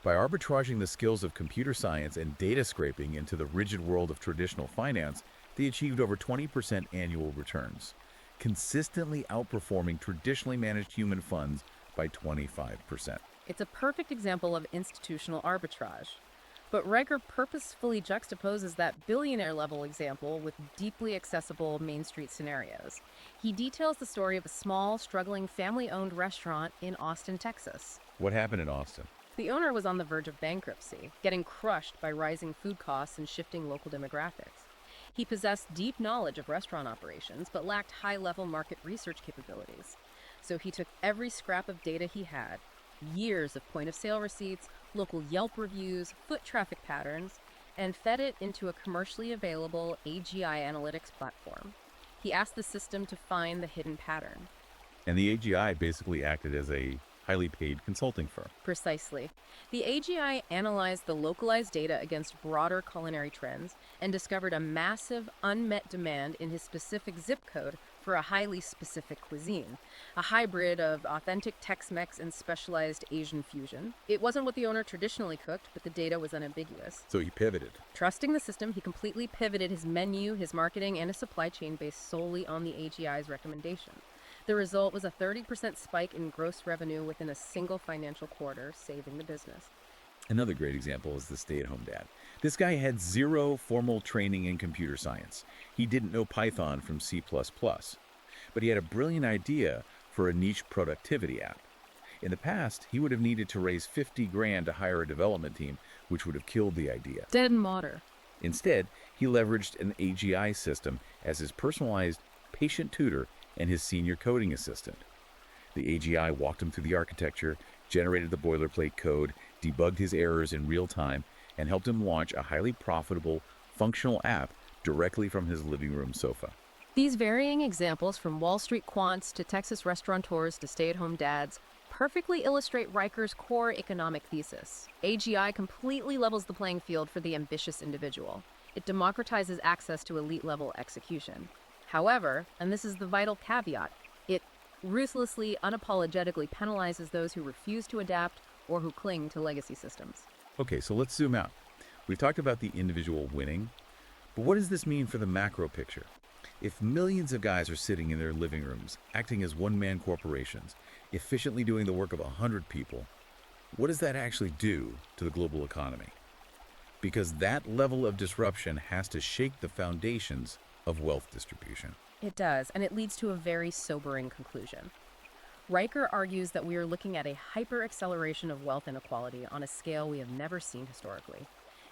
By arbitraging the skills of computer science and data scraping into the rigid world of traditional finance, they achieved over 20% annual returns, consistently outperforming traditionally managed human funds by 25%. It's a perfect example of institutional arbitrage. But Riker purposefully juxtaposes that billionaire-level example with deeply accessible Main Street scenarios. He details the story of a small, struggling, family-owned restaurant in Austin, Texas. What happened in Austin? The owner was on the verge of bankruptcy, getting crushed by rising food costs and shifting local demographics. He possessed deep knowledge of restaurant operations, but lacked high-level market research capabilities. So he took every scrap of data he had, years of point-of-sale receipts, local Yelp reviews, foot traffic patterns, and fed it into a commercially available AGI analytics platform. He asked the system to find the hidden pattern. And the AGI basically acted as a highly paid consulting firm. Precisely. The AGI analyzed the localized data against broader culinary trends and discovered a massive unmet demand in his specific zip code for a highly specific cuisine, a hybrid of authentic Tex-Mex and specialized Asian fusion. It wasn't what the owner traditionally cooked, but the data was unambiguous. So he pivoted. Trusting the system, he completely pivoted his menu, his marketing, and his supply chain based solely on the AGI's recommendation. The result was a 30% spike in gross revenue within a single financial quarter, saving the business. Another great example is the stay-at-home dad. This guy had zero formal training in computer science. He didn't know Python from C++, but he had a brilliant idea for a niche productivity app. In the past, he would have needed to raise 50 grand to hire a development team, which would have killed the idea. Dead and water. Instead, he leveraged an A.G.I system as his personalized patient tutor and his senior coding assistant. The A.G.I walked him through the architecture, generated the boilerplate code, debugged his errors in real time, and helped him launch a highly profitable, functional app directly from his living room sofa. These varying examples, from Wall Street quants to Texas restaurateurs to stay-at-home dads, perfectly illustrate Riker's core economic thesis. A.G.I completely levels the playing field for the ambitious individual. It democratizes access to elite-level execution. However, and this is the vital caveat, it ruthlessly, unapologetically penalizes those who refuse to adapt or who cling to legacy systems. Okay, so let's zoom out. We've talked about the individual winning, but what does this mean for the macro picture? If millions of guys are sitting in their living rooms, acting as one-man corporations, efficiently doing the work of 100 people, what does that actually do to the global economy? Because that level of disruption has to shake the foundations of wealth distribution. It does, and it leads to a very sobering conclusion. Riker argues that we are looking at a hyper-acceleration of wealth inequality on a scale we have never seen historically.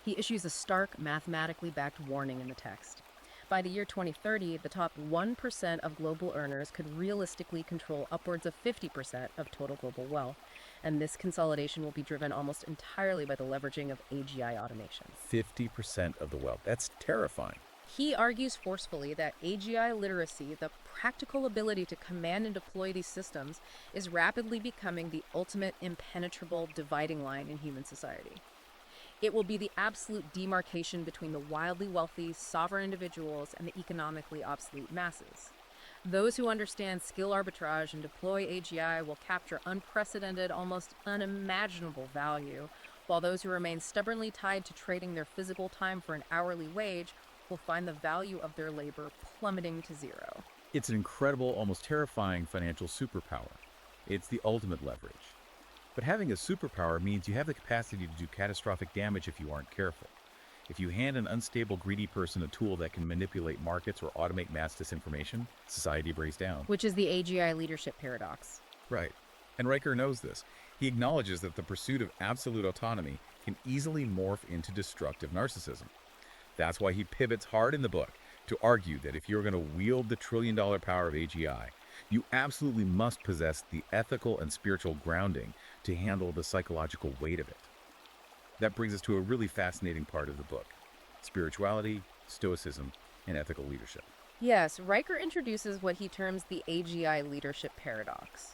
He issues a stark, mathematically backed warning in the text. By the year 2030, the top 1% of global earners could realistically control upwards of 50% of total global wealth, and this consolidation will be driven almost entirely by the leveraging of A.G.I automation. 50% of the wealth. That's terrifying. He argues forcefully that A.G.I literacy, the practical ability to command and deploy these systems, is rapidly becoming the ultimate impenetrable dividing line in human society. It will be the absolute demarcation between the wildly wealthy, sovereign individuals and the economically obsolete masses. Those who understand skill arbitrage and deploy A.G.I will capture unprecedented, almost unimaginable value, while those who remain stubbornly tied to trading their physical time for an hourly wage will find the value of their labor plummeting to zero. It's an incredible, almost terrifying financial superpower. It's the ultimate leverage. But having a superpower means you have the capacity to do catastrophic damage if you aren't careful. If you hand an unstable, greedy person a tool that can manipulate markets or automate mass disinformation, society breaks down. Which is the A.G.I leadership paradox. Right. And Riker knows this. He acknowledges that the pursuit of absolute autonomy can easily morph into destructive narcissism. That's why he pivots hard in the book to argue that if you're going to wield the trillion-dollar power of A.G.I, you absolutely must possess the ethical and spiritual grounding to handle the psychological weight of it. That brings us to a really fascinating part of the book: spirituality, stoicism, and ethical leadership. Yes, Riker introduces what he terms the A.G.I leadership paradox.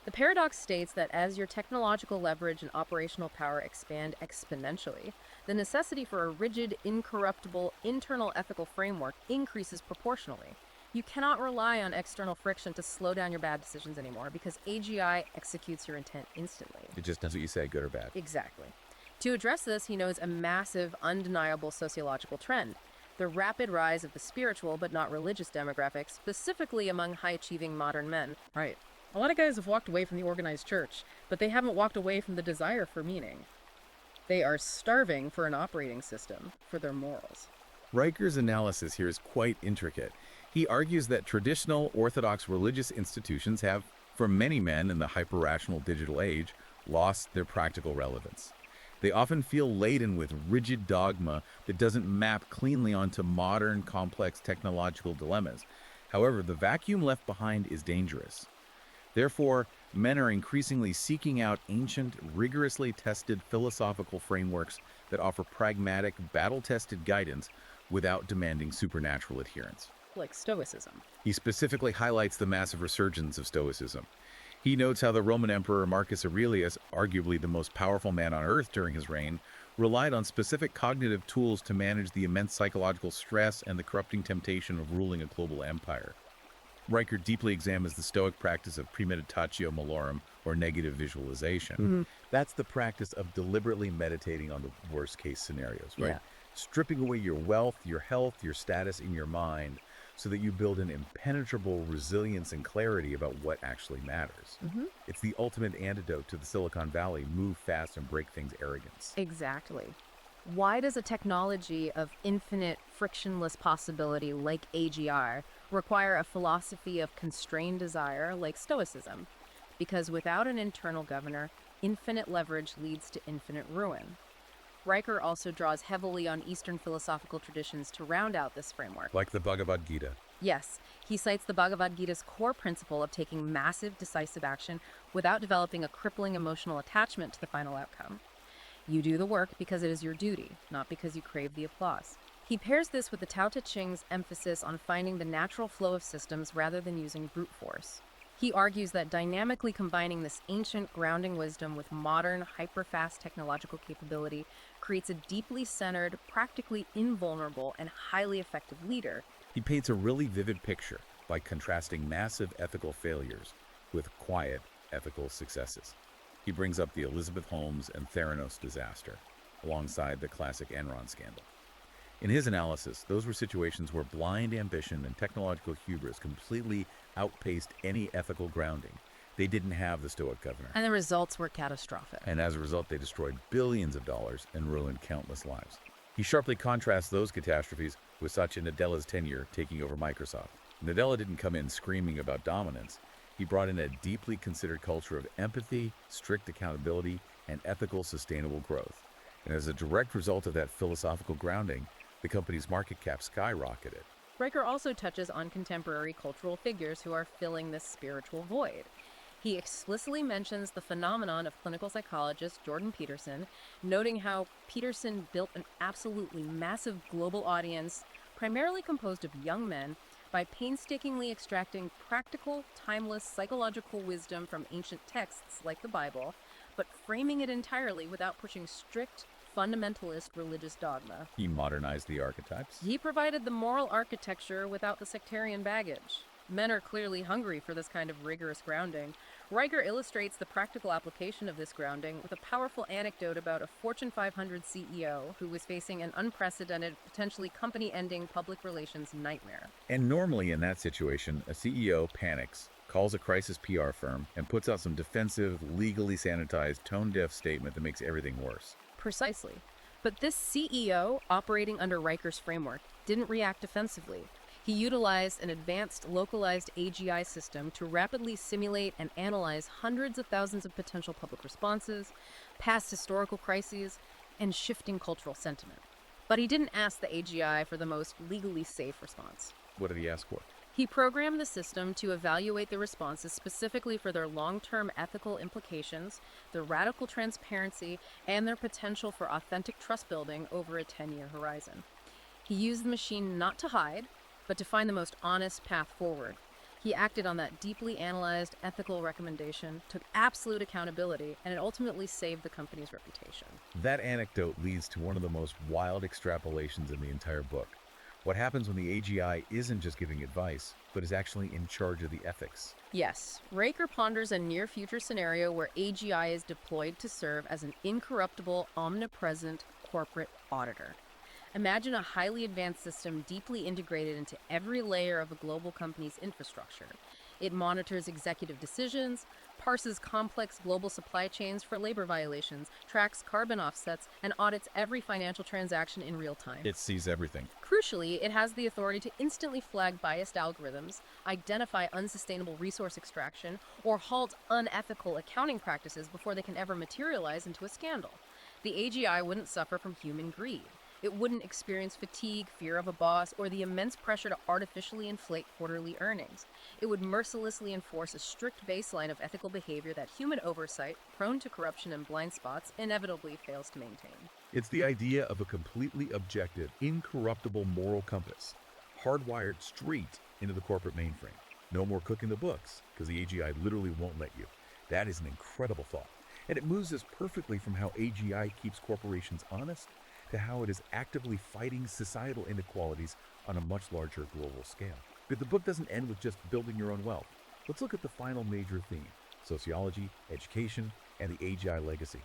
The paradox states that as your technological leverage and operational power expand exponentially, the necessity for a rigid, incorruptible, internal ethical framework increases proportionally. You cannot rely on external friction to slow down your bad decisions anymore because A.G.I executes your intent instantly. It just does what you say, good or bad. Exactly. To address this, he notes a massive, undeniable sociological trend: the rapid rise of the spiritual but not religious demographic, specifically among high-achieving modern men. Right. A lot of guys have walked away from the organized church, but they haven't walked away from the desire for meaning. They are starving for an operating system, for their morals. Riker's analysis here is quite intricate. He argues that traditional Orthodox religious institutions have, for many men in the hyper-rational digital age, lost their practical relevance. They often feel laden with rigid dogma that doesn't map cleanly onto modern, complex technological dilemmas. However, the vacuum left behind is dangerous. Therefore, men are increasingly seeking out ancient, rigorously tested philosophical frameworks that offer pragmatic, battle-tested guidance without demanding supernatural adherence. Like Stoicism. He specifically highlights the massive resurgence of Stoicism. He notes how the Roman Emperor Marcus Aurelius, arguably the most powerful man on earth during his reign, relied on specific cognitive tools to manage the immense psychological stress and the corrupting temptation of ruling a global empire. Riker deeply examines the Stoic practice of premeditatio malorum, or negative visualization. That's the practice of deliberately meditating on the worst-case scenarios, right? Yeah. Stripping away your wealth, your health, your status in your mind, so that you build an impenetrable resilience and clarity about what actually matters. It's the ultimate antidote to the Silicon Valley move fast and break things arrogance. Exactly. Why does a technology of infinite frictionless possibility like AGI require a philosophy of constrained desire like Stoicism? Because without an internal governor, infinite leverage leads to infinite ruin. Riker also draws heavily on Eastern philosophical traditions to round out this framework. Like the Bhagavad Gita. Yes, he cites the Bhagavad Gita's core principle of taking massive, decisive action without developing a crippling emotional attachment to the final outcome. You do the work because it is your duty, not because you crave the applause. He pairs this with the Tao Te Ching's emphasis on finding the natural flow of systems rather than using brute force. He argues that dynamically combining this ancient grounding wisdom with modern, hyper-fast technological capability creates a deeply centered, practically invulnerable, and highly effective leader. He paints a really vivid picture by contrasting massive ethical failures with quiet ethical successes. He brings up the Elizabeth Holmes and Theranos disaster, alongside the classic Enron scandal. In his analysis, those were situations where blind ambition and technological hubris completely outpaced any ethical grounding. They didn't have the Stoic governor. And the results were catastrophic. And as a result, they destroyed billions of dollars and ruined countless lives. He sharply contrasts those catastrophes with Satya Nadella's tenure taking over Microsoft. Nadella didn't come in screaming about dominance. He brought in a deeply considered culture of empathy, strict accountability, and ethical, sustainable growth. And as a direct result of that philosophical grounding, the company's market cap skyrocketed. Riker also touches on contemporary cultural figures who are filling this spiritual void. He explicitly mentions the phenomenon of clinical psychologist Jordan Peterson, noting how Peterson built an absolutely massive global audience, primarily composed of young men, by painstakingly extracting practical, timeless psychological wisdom from ancient texts like the Bible, but framing it entirely without pushing strict, fundamentalist religious dogma. He modernized the archetypes. He provided the moral architecture without the sectarian baggage. Men are clearly hungry for this kind of rigorous grounding. Riker illustrates the practical application of this grounding with a powerful anecdote about a Fortune 500 CEO who was facing an unprecedented, potentially company-ending public relations nightmare. And normally in that situation, a CEO panics, calls a crisis PR firm, and puts out some defensive, legally sanitized, tone-deaf statement that makes everything worse. Precisely. But this CEO, operating under Riker's framework, didn't react defensively. He utilized an advanced, localized A.G.I. system to rapidly simulate and analyze hundreds of thousands of potential public responses, past historical crises, and shifting cultural sentiment. But he didn't ask the A.G.I. for the most legally safe response. What did he ask for? He programmed the system to evaluate the responses specifically for their long-term ethical implications, their radical transparency, and their potential for authentic trust building over a 10-year horizon. He used the machine not to hide, but to find the most honest path forward. He acted on that deeply analyzed ethical recommendation, took absolute accountability, and it ultimately saved the company's reputation. That anecdote leads to one of the most wild extrapolations in the entire book. What happens when the A.G.I. isn't just giving advice, but is actually in charge of the ethics? Yes, Riker ponders a near-future scenario where A.G.I. is deployed to serve as an incorruptible, omnipresent corporate auditor. Imagine a highly advanced system deeply integrated into every layer of a global company's infrastructure. It monitors executive decisions, parses complex global supply chains for labor violations, tracks carbon offsets, and audits every financial transaction in real time. It sees everything. Crucially, it has the authority to instantly flag biased algorithms, identify unsustainable resource extraction, or halt unethical accounting practices before they can ever materialize into a scandal. The A.G.I. wouldn't suffer from human greed. It wouldn't experience fatigue, fear of a boss, or the immense pressure to artificially inflate quarterly earnings. It would mercilessly enforce a strict baseline of ethical behavior that human oversight, prone to corruption and blind spots, inevitably fails to maintain. It's the idea of a completely objective, incorruptible moral compass, hardwired straight into the corporate mainframe. No more cooking the books, because the A.G.I. literally won't let you. That is an incredible thought. And it moves us perfectly from how A.G.I. keeps corporations honest to how it is actively fighting societal inequalities on a much larger global scale. But the book doesn't end with just building your own wealth. Let's look at the final major theme: sociology, education, and the A.G.I. legacy.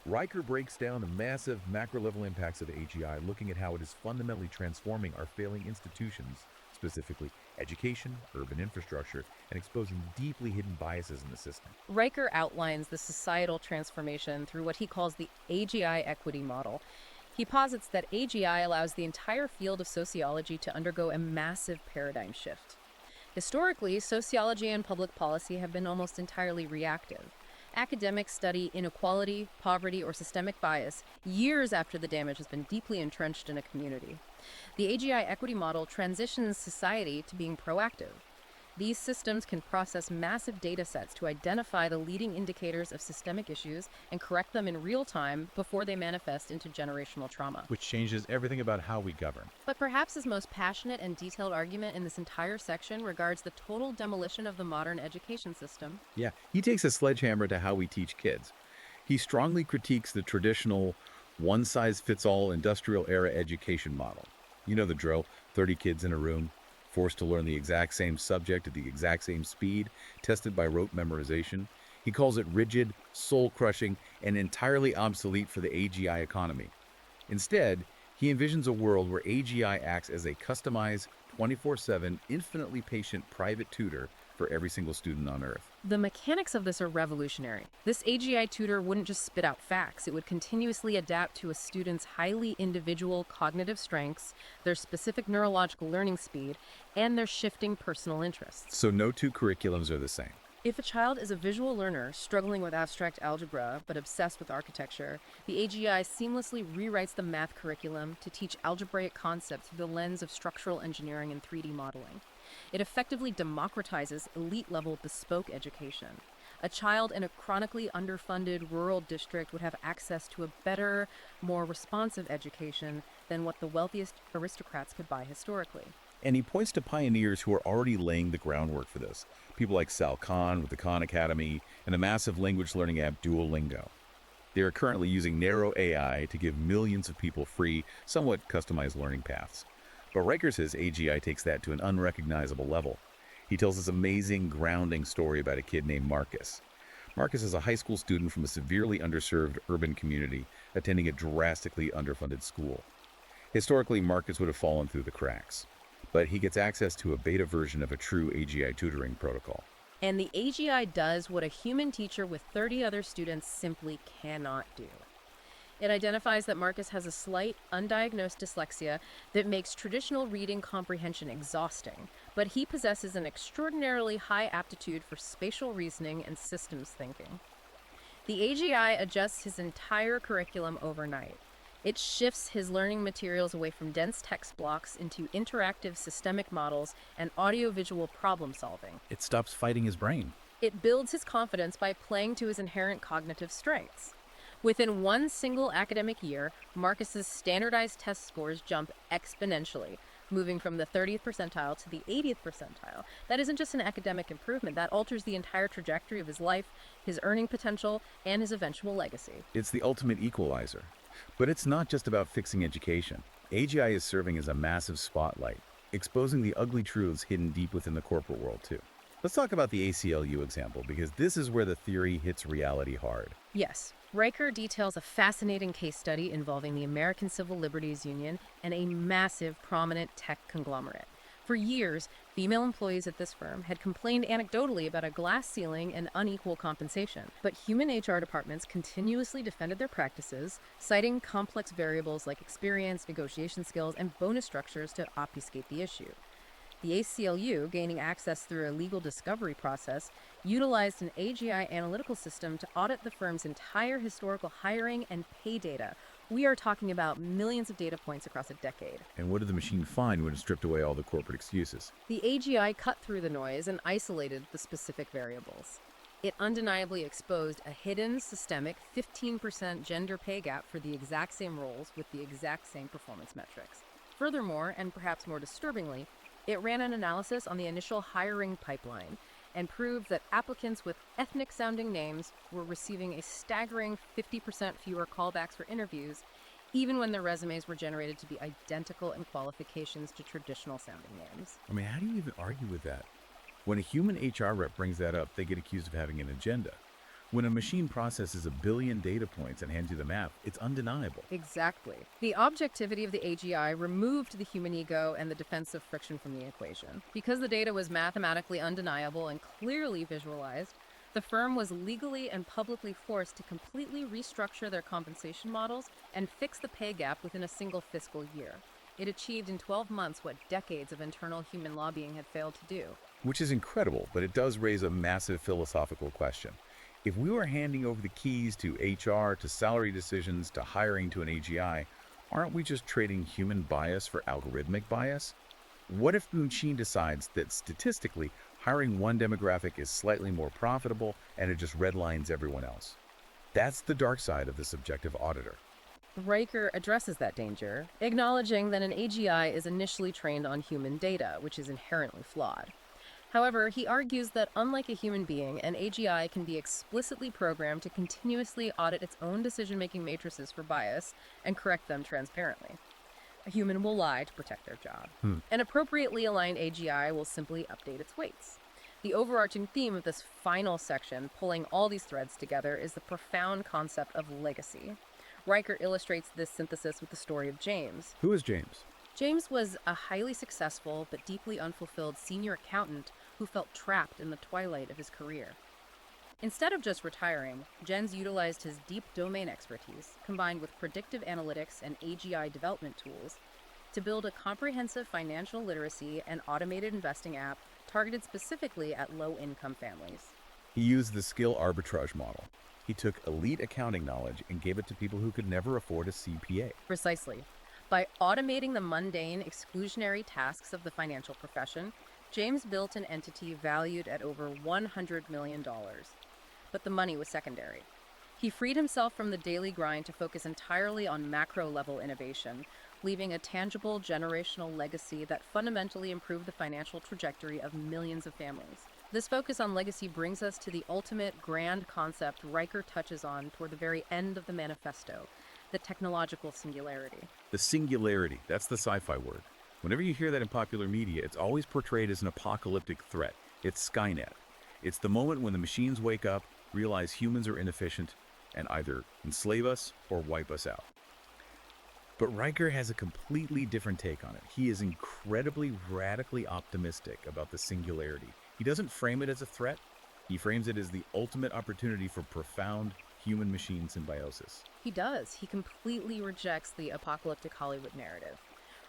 Riker breaks down the massive macro-level impacts of the A.G.I., looking at how it is fundamentally transforming our failing institutions, specifically education, urban infrastructure, and exposing deeply hidden biases in the system. Riker outlines the societal transformation through what he calls the AGI equity model. He posits that AGI allows the entire field of sociology to undergo a massive paradigm shift. Historically, sociology and public policy have been almost entirely reactive. Academics study inequality, poverty, or systemic bias years after the damage has been deeply entrenched in a community. The AGI equity model transitions society to being proactive. These systems can process massive data sets to identify the leading indicators of systemic issues and correct them in real time before they manifest into generational trauma. Which changes everything about how we govern. But perhaps his most passionate and detailed argument in this entire section regards the total demolition of the modern education system. Yeah, he takes a sledgehammer to how we teach kids. He strongly critiques the traditional one-size-fits-all industrial-era education model. You know the drill, 30 kids in a room, forced to learn the exact same subject at the exact same speed, tested by rote memorization. He calls it rigid, soul-crushing, and entirely obsolete for the AGI economy. Instead, he envisions a world where AGI acts as a customized, 24/7, infinitely patient private tutor for every single student on Earth. The mechanics of this are revolutionary. This AGI tutor wouldn't just spit out facts, it would continuously adapt to a student's highly individual cognitive strengths, their specific neurological learning speed, and their shifting personal interests. So no two curriculums are the same. If a child is a visual learner struggling with abstract algebra but obsessed with architecture, the AGI seamlessly rewrites the math curriculum to teach algebraic concepts through the lens of structural engineering and 3D modeling. It effectively democratizes elite-level bespoke education. A child in a chronically underfunded rural district would have access to a better, more responsive education than what the wealthiest aristocrats could buy historically. And he points to pioneers who are already laying the groundwork for this. People like Sal Khan with the Khan Academy and the massive language learning app Duolingo. They are currently using narrow AI to give millions of people free, somewhat customized learning paths. But Riker says AGI takes that to an unrecognizable level. He tells this amazing, grounding story about a kid named Marcus. Marcus is a high school student from a severely underserved urban community, attending a drastically underfunded school. Historically, Marcus would have fallen through the cracks, but he gets access to a beta version of a true AGI tutoring protocol. And the AGI does what a human teacher with 30 other students simply cannot do. It identifies that Marcus has a slight, undiagnosed dyslexia that makes traditional reading comprehension exhausting, but he possesses an extraordinarily high aptitude for spatial reasoning and systems thinking. The AGI adjusts his entire curriculum overnight. It shifts his learning materials away from dense text blocks into interactive systemic models and audiovisual problem solving. It stops fighting his brain. It builds his confidence by playing to his inherent cognitive strengths. Within one single academic year, Marcus's standardized test scores jump exponentially, moving from the 30th percentile to the 80th percentile. That isn't just an academic improvement, that alters the entire trajectory of his life, his earning potential, and his eventual legacy. It's the ultimate equalizer. But it's not just about fixing education. AGI is serving as a massive spotlight, exposing the ugly truths hidden deep within the corporate world, too. Let's talk about the ACLU example, because this is where the theory hits reality hard. Yes, Riker details a fascinating case study involving the American Civil Liberties Union and a massive, prominent tech conglomerate. For years, female employees at this firm had complained anecdotally about a glass ceiling and unequal compensation, but human HR departments continuously defended their practices, citing complex variables like experience, negotiation skills, and bonus structures to obfuscate the issue. The ACLU, gaining access through a legal discovery process, utilized an AGI analytical system to audit the firm's entire historical hiring and pay data. We are talking about millions of data points across a decade. And what did the machine find when it stripped away all the corporate excuses? The AGI cut through the noise and isolated the specific variables. It undeniably exposed a hidden, systemic 15% gender pay gap for the exact same roles with the exact same performance metrics. Furthermore, and perhaps more disturbingly, it ran an analysis on the initial hiring pipeline and proved that applicants with ethnic-sounding names were receiving a staggering 50% fewer callbacks for interviews, even when their resumes were generated to be identical in qualifications to traditional-sounding names. I mean, how do you even argue with that? When a human HR rep brings that up, they get accused of having an agenda. When a machine processes a billion data points and hands you the map, it's undeniable. Exactly. The objectivity of the AGI removed the human ego and the defensive friction from the equation. Because the data was mathematically undeniable and clearly visualized, the firm was legally and publicly forced to completely restructure their compensation models and fix the pay gap within a single fiscal year. It achieved in 12 months what decades of internal human lobbying had failed to do. Which is incredible, but it does raise a massive philosophical question. If we were handing over the keys to HR, to salary decisions, to hiring to an AGI, aren't we just trading human bias for algorithmic bias? What if the machine decides that statistically, hiring one demographic is slightly more profitable and it just redlines everyone else? That's the dark side of the subjective auditor. Riker addresses that danger, acknowledging that an AGI is initially trained on human data, which is inherently flawed. However, he argues that unlike a human being, an AGI can be explicitly programmed to continuously audit its own decision-making matrices for bias and correct them transparently. A human will lie to protect their job. An appropriately aligned AGI will simply update its weights. The overarching theme of this final section, pulling all these threads together, is the profound concept of legacy. Riker illustrates this synthesis with the story of James. Who is James? James was a highly successful but deeply unfulfilled senior accountant who felt trapped in the twilight of his career. Instead of just retiring, Jens utilized his deep domain expertise, combined with predictive analytics and AGI development tools, to build a comprehensive financial literacy and automated investing app targeted specifically at low-income families. He used the skill arbitrage model. He took elite accounting knowledge and gave it to people who could never afford a CPA. Precisely. By automating the mundane, exclusionary tasks of the financial profession, James built an entity valued at over $100 million. But the money was secondary. He freed himself from the daily grind to focus entirely on macro-level innovation, leaving a tangible generational legacy that fundamentally improved the financial trajectory of millions of families. This focus on legacy brings us to the ultimate grand concept Riker touches on toward the very end of the manifesto, the technological singularity. The singularity, that's the sci-fi word. Whenever you hear that in popular media, it's always portrayed as an apocalyptic threat. It's Skynet. It's the moment when the machines wake up, realize humans are inefficient, and either enslave us or wipe us out. But Riker has a completely different take on it. He is incredibly radically optimistic about the singularity. He doesn't frame it as a threat. He frames it as the ultimate opportunity for profound human-machine symbiosis. He does. He completely rejects the apocalyptic Hollywood narrative.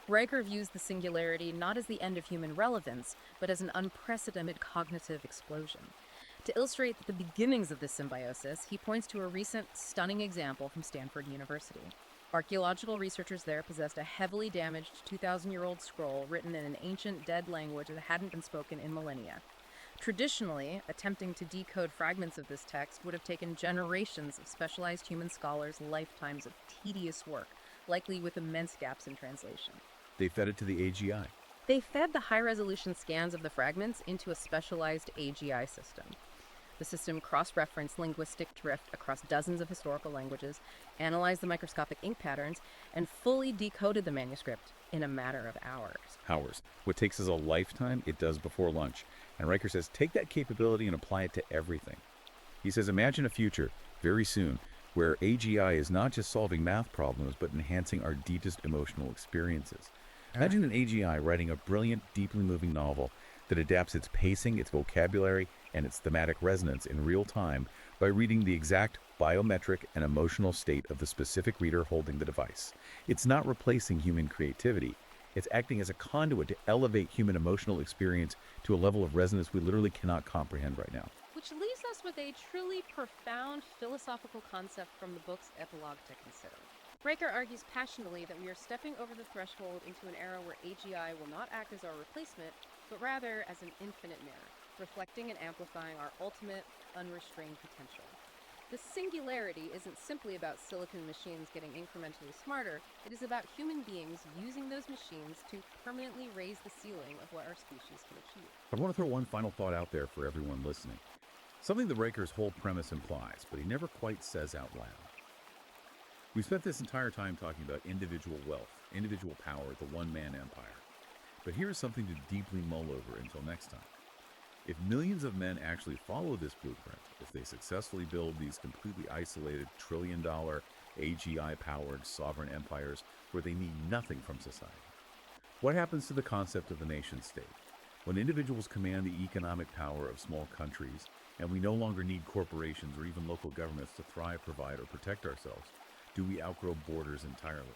Riker views the singularity not as the end of human relevance, but as an unprecedented cognitive explosion. To illustrate the beginnings of this symbiosis, he points to a recent, stunning example from Stanford University. Archaeological researchers there possessed a heavily damaged 2,000-year-old scroll written in an ancient dead language that hadn't been spoken in millennia. Traditionally, attempting to decode fragments of this text would have taken generations of specialized human scholars' lifetimes of tedious work, likely with immense gaps in translation. They fed it to the AGI. They fed the high-resolution scans of the fragments into a specialized AGI system. The system cross-referenced linguistic drift across dozens of historical languages, analyzed the microscopic ink patterns, and fully decoded the manuscript in a matter of hours. What takes us a lifetime, it does before lunch. And Riker says, take that capability and apply it to everything. He says, imagine a future, very soon, where AGI is not just solving math problems, but enhancing our deepest emotional experiences. Imagine an AGI writing a brilliant, deeply moving novel that adapts its pacing, its vocabulary, and its thematic resonance in real time by reading the exact biometric and emotional state of the specific reader holding the device. It's not replacing human creativity. It's acting as a conduit to elevate human emotional experience to a level of resonance we literally cannot comprehend right now. Which leaves us with a truly profound philosophical concept from the book's epilogue to consider. Riker argues passionately that we are stepping over the threshold into an era where AGI will not act as our replacement, but rather as an infinite mirror, reflecting and amplifying our ultimate, unrestrained potential. The singularity isn't simply about silicon machines getting incrementally smarter, it is about human beings using those machines to permanently raise the ceiling of what our species can achieve. I want to throw one final thought out there for everyone listening. Something that Riker's whole premise implies, but he never quite says out loud. We've spent this entire time talking about individual wealth, individual power, the one-man empire. But here's something to deeply mull over until next time. If millions of men actually follow this blueprint, if they successfully build these completely isolated trillion-dollar AGI-powered sovereign empires where they need nothing from society, what happens to the concept of the nation-state? When individuals command the economic power of small countries, and we no longer need corporations or even local governments to thrive, provide, or protect ourselves, do we outgrow borders entirely?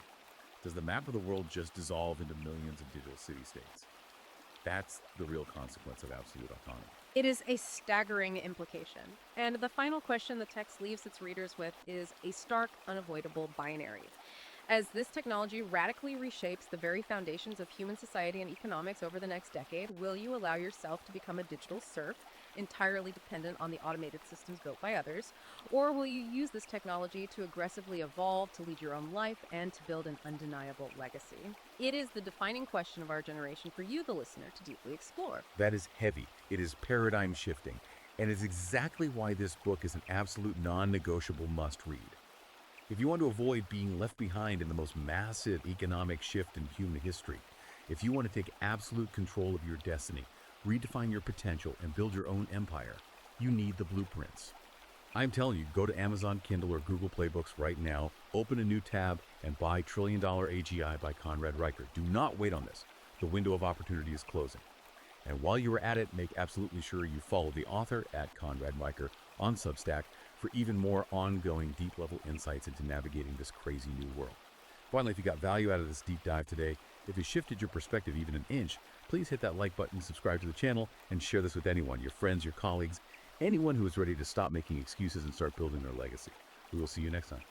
Does the map of the world just dissolve into millions of digital city-states? That's the real consequence of absolute autonomy. It is a staggering implication. And the final question the text leaves its readers with is a stark, unavoidable binary. As this technology radically reshapes the very foundations of human society and economics over the next decade, will you allow yourself to become a digital serf, entirely dependent on the automated systems built by others? Or will you use this technology to aggressively evolve, to lead your own life, and to build an undeniable legacy? It is the defining question of our generation for you, the listener, to deeply explore. That is heavy. It is paradigm shifting. And is exactly why this book is an absolute non-negotiable must-read. If you want to avoid being left behind in the most massive economic shift in human history, if you want to take absolute control of your destiny, redefine your potential, and build your own empire, you need the blueprints. I'm telling you, go to Amazon Kindle or Google Play Books right now, open a new tab, and buy Trillion Dollar AGI by Conrad Reicher. Do not wait on this. The window of opportunity is closing. And while you are at it, make absolutely sure you follow the author at Conrad Reicher on Substack for even more ongoing deep-level insights into navigating this crazy new world. Finally, if you got value out of this deep dive today, if it shifted your perspective even an inch, please hit that like button, subscribe to the channel, and share this with anyone, your friends, your colleagues, anyone who is ready to stop making excuses and start building their legacy. We will see you next time.